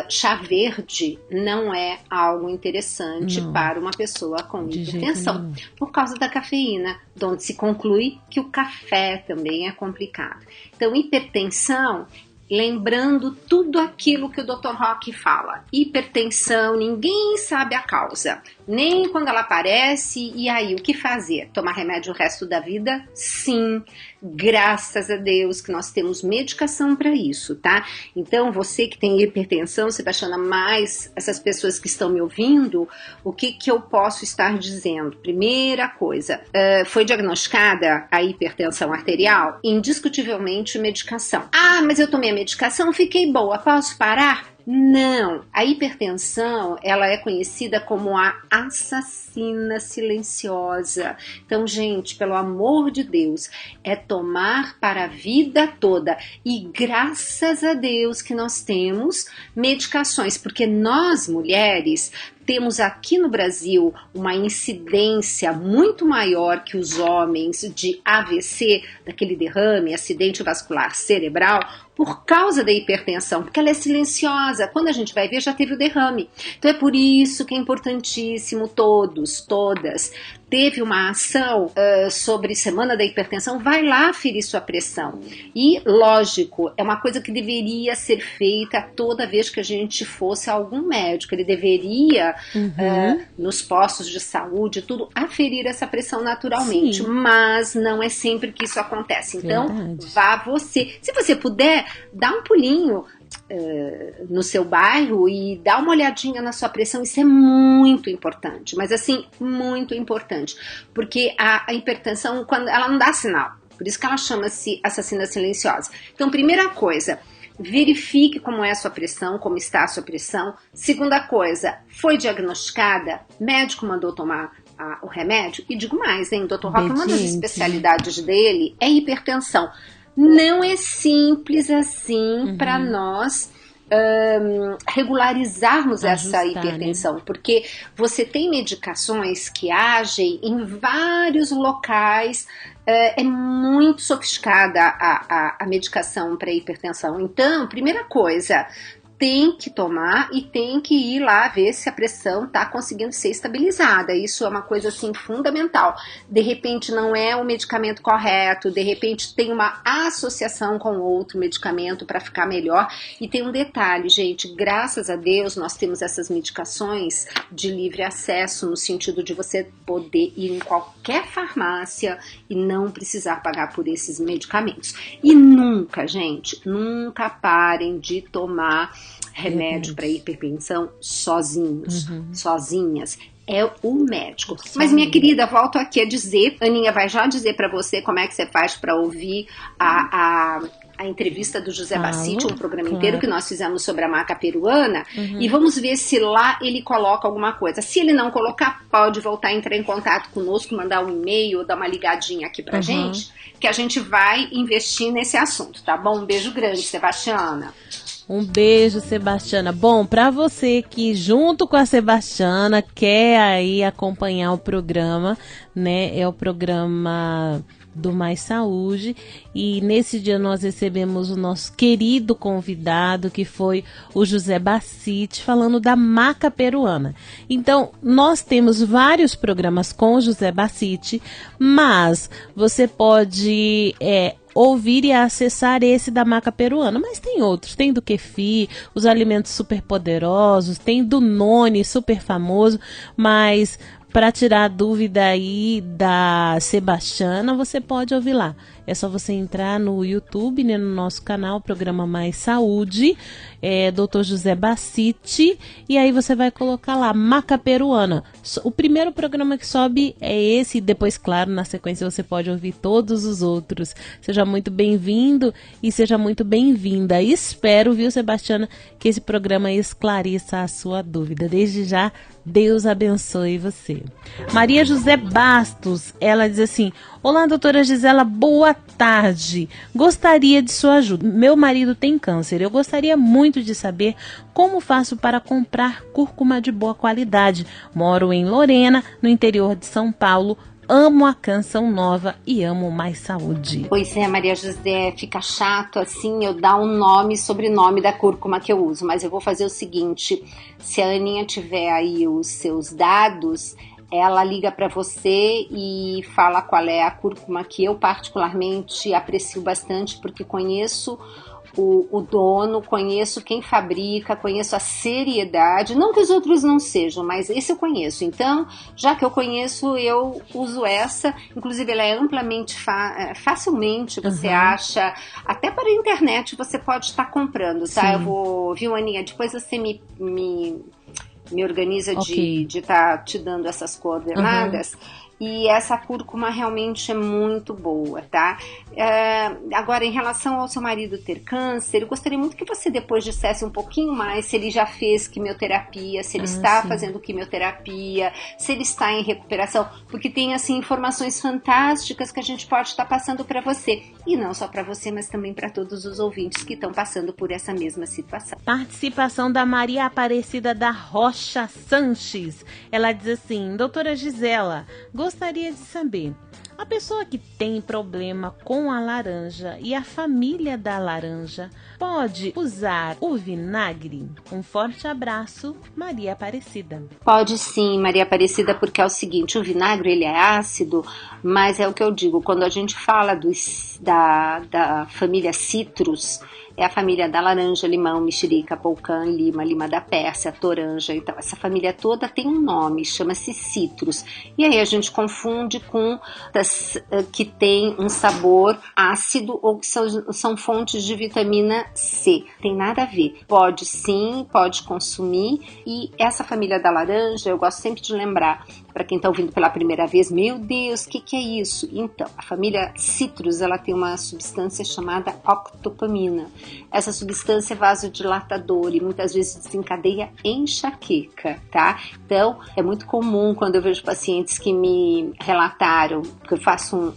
chá verde não é algo interessante para uma pessoa com hipertensão, por causa da cafeína, onde se conclui que o café também é complicado. Então, hipertensão, lembrando tudo aquilo que o Dr. Roque fala. Hipertensão, ninguém sabe a causa, nem quando ela aparece. E aí, o que fazer? Tomar remédio o resto da vida? Sim, graças a Deus que nós temos medicação para isso, tá? Então, você que tem hipertensão, Sebastiana, mais essas pessoas que estão me ouvindo, o que eu posso estar dizendo? Primeira coisa, foi diagnosticada a hipertensão arterial? Indiscutivelmente medicação. Ah, mas eu tomei a medicação, fiquei boa, posso parar? Não, a hipertensão, ela é conhecida como a assassina silenciosa. Então, gente, pelo amor de Deus, é tomar para a vida toda. E graças a Deus que nós temos medicações, porque nós, mulheres, temos aqui no Brasil uma incidência muito maior que os homens de AVC, daquele derrame, acidente vascular cerebral, por causa da hipertensão, porque ela é silenciosa. Quando a gente vai ver, já teve o derrame. Então é por isso que é importantíssimo todos, todas, teve uma ação sobre Semana da Hipertensão, vai lá aferir sua pressão. E, lógico, é uma coisa que deveria ser feita toda vez que a gente fosse a algum médico. Ele deveria, nos postos de saúde, tudo, aferir essa pressão naturalmente. Sim. Mas não é sempre que isso acontece. Então, vá você. Se você puder, dá um pulinho no seu bairro e dá uma olhadinha na sua pressão. Isso é muito importante, mas assim, muito importante, porque a hipertensão, quando ela não dá sinal, por isso que ela chama-se assassina silenciosa. Então, primeira coisa, verifique como é a sua pressão, como está a sua pressão. Segunda coisa, foi diagnosticada, médico mandou tomar o remédio, e digo mais, hein, Dr. Roque, uma das especialidades dele é hipertensão. Não é simples assim para nós regularizarmos essa hipertensão, porque você tem medicações que agem em vários locais, é muito sofisticada a medicação para hipertensão. Então, primeira coisa, tem que tomar e tem que ir lá ver se a pressão está conseguindo ser estabilizada. Isso é uma coisa assim fundamental. De repente não é o medicamento correto, de repente tem uma associação com outro medicamento para ficar melhor. E tem um detalhe, gente, graças a Deus nós temos essas medicações de livre acesso, no sentido de você poder ir em qualquer farmácia e não precisar pagar por esses medicamentos. E nunca, gente, nunca parem de tomar remédio para hipertensão sozinhos, sozinhas. É o médico. Mas, minha querida, volto aqui a dizer, Aninha vai já dizer para você como é que você faz para ouvir a entrevista do José Bassiti, um programa inteiro que nós fizemos sobre a maca peruana, e vamos ver se lá ele coloca alguma coisa. Se ele não colocar, pode voltar a entrar em contato conosco, mandar um e-mail, dar uma ligadinha aqui pra gente, que a gente vai investir nesse assunto, tá bom? Um beijo grande, Sebastiana. Um beijo, Sebastiana. Bom, para você que junto com a Sebastiana quer aí acompanhar o programa, né? É o programa do Mais Saúde, e nesse dia nós recebemos o nosso querido convidado, que foi o José Bassiti, falando da maca peruana. Então, nós temos vários programas com o José Bassiti, mas você pode ouvir e acessar esse da maca peruana, mas tem outros, tem do kefir, os alimentos super poderosos, tem do noni, super famoso, mas para tirar a dúvida aí da Sebastiana, você pode ouvir lá. É só você entrar no YouTube, né, no nosso canal, Programa Mais Saúde, Dr. José Bassiti, e aí você vai colocar lá, maca peruana. O primeiro programa que sobe é esse, e depois, claro, na sequência você pode ouvir todos os outros. Seja muito bem-vindo e seja muito bem-vinda. Espero, viu, Sebastiana, que esse programa esclareça a sua dúvida. Desde já, Deus abençoe você. Maria José Bastos, ela diz assim: olá, doutora Gisela, boa tarde. Gostaria de sua ajuda. Meu marido tem câncer. Eu gostaria muito de saber como faço para comprar cúrcuma de boa qualidade. Moro em Lorena, no interior de São Paulo. Amo a Canção Nova e amo Mais Saúde. Pois é, Maria José, fica chato assim eu dar um nome e sobrenome da cúrcuma que eu uso, mas eu vou fazer o seguinte: se a Aninha tiver aí os seus dados, ela liga para você e fala qual é a cúrcuma que eu particularmente aprecio bastante, porque conheço o dono, conheço quem fabrica, conheço a seriedade, não que os outros não sejam, mas esse eu conheço. Então, já que eu conheço, eu uso essa. Inclusive, ela é amplamente, facilmente você acha, até para a internet você pode estar comprando, tá? Sim. Eu vou, viu, Aninha, depois você me organiza de estar te dando essas coordenadas. E essa cúrcuma realmente é muito boa, tá? Agora, em relação ao seu marido ter câncer, eu gostaria muito que você depois dissesse um pouquinho mais se ele já fez quimioterapia, se ele está fazendo quimioterapia, se ele está em recuperação, porque tem, assim, informações fantásticas que a gente pode estar passando para você. E não só para você, mas também para todos os ouvintes que estão passando por essa mesma situação. Participação da Maria Aparecida da Rocha Sanches. Ela diz assim: doutora Gisela, gostaria de saber, A pessoa que tem problema com a laranja e a família da laranja pode usar o vinagre? Um forte abraço, Maria Aparecida. Pode sim, Maria Aparecida, porque é o seguinte, o vinagre ele é ácido, mas é o que eu digo, quando a gente fala da família Citrus, é a família da laranja, limão, mexerica, polcã, lima da Pérsia, toranja. Então, essa família toda tem um nome, chama-se Citrus. E aí a gente confunde com das que tem um sabor ácido ou que são fontes de vitamina C. Tem nada a ver. Pode sim, pode consumir. E essa família da laranja, eu gosto sempre de lembrar, para quem está ouvindo pela primeira vez, meu Deus, o que é isso? Então, a família Citrus, ela tem uma substância chamada octopamina. Essa substância é vasodilatadora e muitas vezes desencadeia enxaqueca, tá? Então, é muito comum quando eu vejo pacientes que me relataram, que eu faço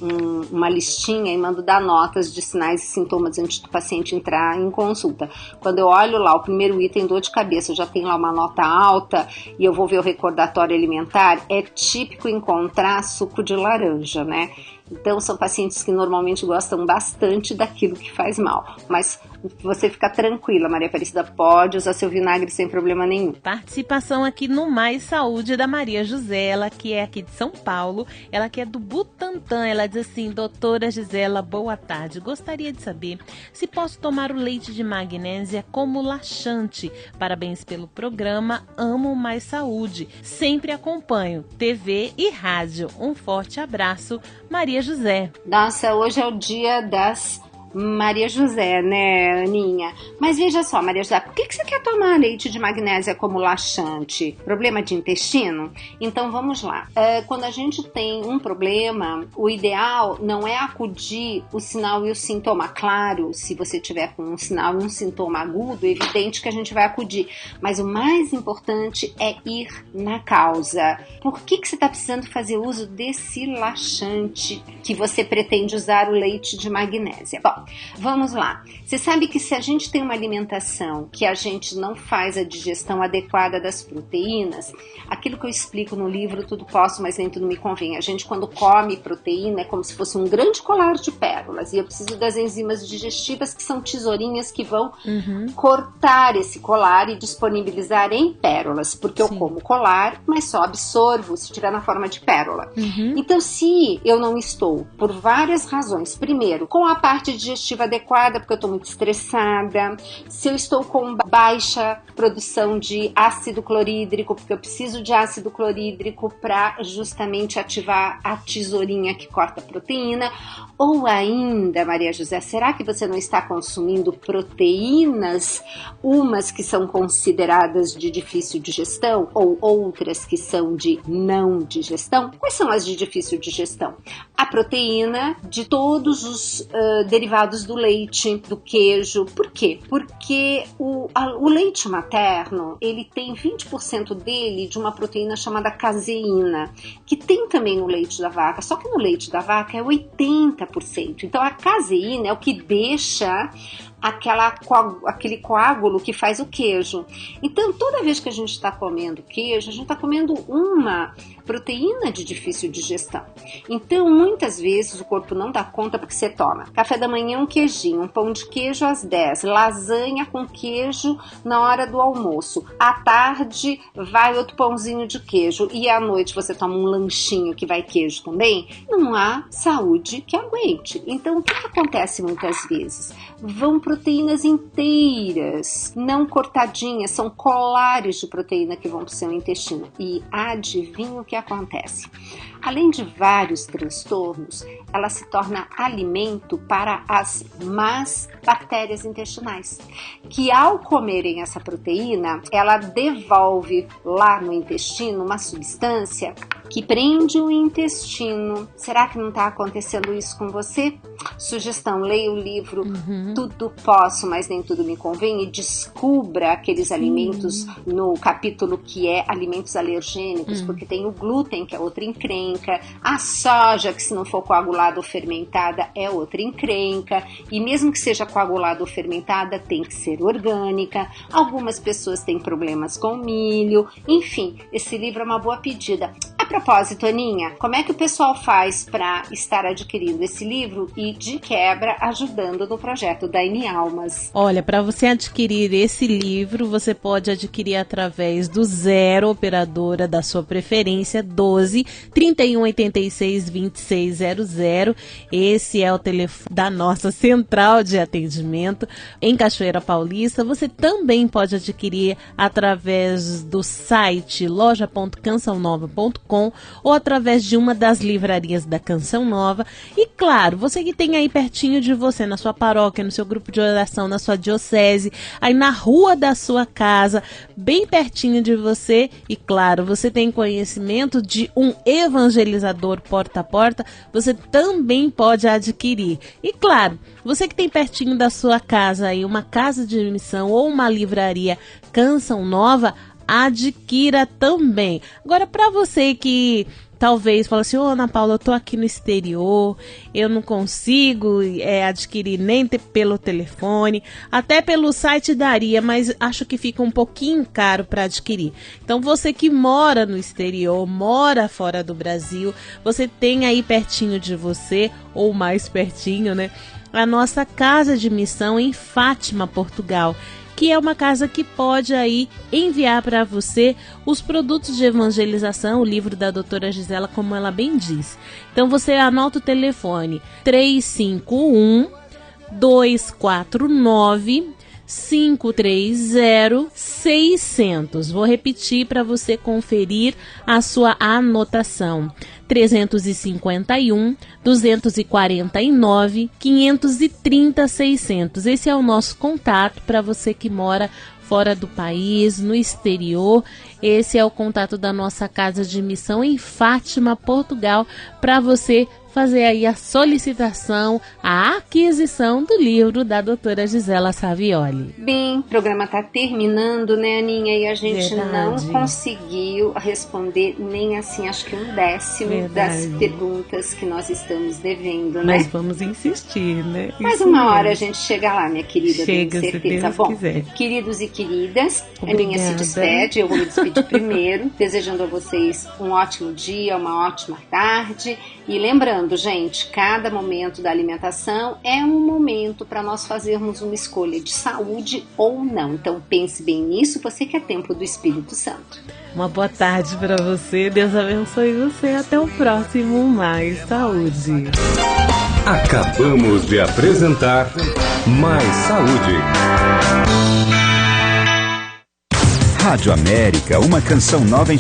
uma listinha e mando dar notas de sinais e sintomas antes do paciente entrar em consulta. Quando eu olho lá o primeiro item, dor de cabeça, já tem lá uma nota alta e eu vou ver o recordatório alimentar, é típico encontrar suco de laranja, né? Então, são pacientes que normalmente gostam bastante daquilo que faz mal. Mas você fica tranquila, Maria Aparecida, pode usar seu vinagre sem problema nenhum. Participação aqui no Mais Saúde da Maria José, ela que é aqui de São Paulo, ela que é do Butantã. Ela diz assim: doutora Gisela, boa tarde. Gostaria de saber se posso tomar o leite de magnésia como laxante. Parabéns pelo programa, amo Mais Saúde. Sempre acompanho TV e rádio. Um forte abraço, Maria José. Nossa, hoje é o dia das Maria José, né, Aninha? Mas veja só, Maria José, por que você quer tomar leite de magnésia como laxante? Problema de intestino? Então vamos lá. Quando a gente tem um problema, o ideal não é acudir o sinal e o sintoma. Claro, se você tiver com um sinal e um sintoma agudo, é evidente que a gente vai acudir. Mas o mais importante é ir na causa. Por que você está precisando fazer uso desse laxante que você pretende usar o leite de magnésia? Bom, vamos lá. Você sabe que se a gente tem uma alimentação que a gente não faz a digestão adequada das proteínas, aquilo que eu explico no livro Tudo Posso, mas nem tudo me convém. A gente, quando come proteína, é como se fosse um grande colar de pérolas. E eu preciso das enzimas digestivas, que são tesourinhas que vão cortar esse colar e disponibilizar em pérolas. Porque eu como colar, mas só absorvo se estiver na forma de pérola. Então, se eu não estou, por várias razões, primeiro, com a parte digestiva adequada, porque eu estou muito estressada, se eu estou com baixa produção de ácido clorídrico, porque eu preciso de ácido clorídrico para justamente ativar a tesourinha que corta a proteína, ou ainda, Maria José, será que você não está consumindo proteínas, umas que são consideradas de difícil digestão, ou outras que são de não digestão? Quais são as de difícil digestão? A proteína de todos os derivados do leite, do queijo. Por quê? Porque o leite materno, ele tem 20% dele de uma proteína chamada caseína, que tem também no leite da vaca, só que no leite da vaca é 80%. Então a caseína é o que deixa aquele coágulo que faz o queijo. Então, toda vez que a gente está comendo queijo, a gente está comendo uma proteína de difícil digestão. Então, muitas vezes o corpo não dá conta porque você toma café da manhã um queijinho, um pão de queijo às 10, lasanha com queijo na hora do almoço. À tarde vai outro pãozinho de queijo e à noite você toma um lanchinho que vai queijo também. Não há saúde que aguente. Então, o que acontece muitas vezes? Vão proteínas inteiras, não cortadinhas, são colares de proteína que vão para o seu intestino. E adivinha o que acontece? Além de vários transtornos, ela se torna alimento para as más bactérias intestinais, que ao comerem essa proteína, ela devolve lá no intestino uma substância que prende o intestino. Será que não está acontecendo isso com você? Sugestão, leia o livro Tudo Posso, mas nem tudo me convém, e descubra aqueles alimentos no capítulo que é alimentos alergênicos, porque tem o glúten, que é outra encrenca, a soja, que se não for coagulada ou fermentada é outra encrenca, e mesmo que seja coagulada ou fermentada tem que ser orgânica. Algumas pessoas têm problemas com milho. Enfim, esse livro é uma boa pedida. A propósito, Aninha, como é que o pessoal faz para estar adquirindo esse livro e, de quebra, ajudando no projeto Daime Almas? Olha, para você adquirir esse livro, você pode adquirir através do 0 operadora da sua preferência, 12 31 86 2600. Esse é o telefone da nossa central de atendimento em Cachoeira Paulista. Você também pode adquirir através do site loja.cançãonova.com ou através de uma das livrarias da Canção Nova. E claro, você que tem aí pertinho de você, na sua paróquia, no seu grupo de oração, na sua diocese, aí na rua da sua casa, bem pertinho de você, e claro, você tem conhecimento de um evangelizador porta a porta, você também pode adquirir. E claro, você que tem pertinho da sua casa aí uma casa de missão ou uma livraria Canção Nova, adquira também. Agora, para você que talvez fala assim, Ana Paula, eu tô aqui no exterior, eu não consigo adquirir nem pelo telefone, até pelo site daria, mas acho que fica um pouquinho caro para adquirir. Então você que mora no exterior, mora fora do Brasil, você tem aí pertinho de você, ou mais pertinho, né, a nossa casa de missão em Fátima, Portugal, que é uma casa que pode aí enviar para você os produtos de evangelização, o livro da doutora Gisela, como ela bem diz. Então você anota o telefone 351 249 530 600. Vou repetir para você conferir a sua anotação. 351 249 530 600. Esse é o nosso contato para você que mora fora do país, no exterior. Esse é o contato da nossa casa de missão em Fátima, Portugal, para você fazer aí a solicitação, a aquisição do livro da doutora Gisela Savioli. Bem, o programa está terminando, né, Aninha? E a gente não conseguiu responder nem assim, acho que 1/10 das perguntas que nós estamos devendo, né? Mas vamos insistir, né? Mas uma hora a gente chega lá, minha querida, chega, tenho certeza. Se Bom, quiser. Queridos e queridas, Obrigada. A Aninha se despede, eu vou me despedir primeiro, desejando a vocês um ótimo dia, uma ótima tarde. E lembrando, gente, cada momento da alimentação é um momento para nós fazermos uma escolha de saúde ou não. Então pense bem nisso, você que é templo do Espírito Santo. Uma boa tarde para você, Deus abençoe você, até o próximo Mais Saúde. Acabamos de apresentar Mais Saúde. Rádio América, uma canção nova em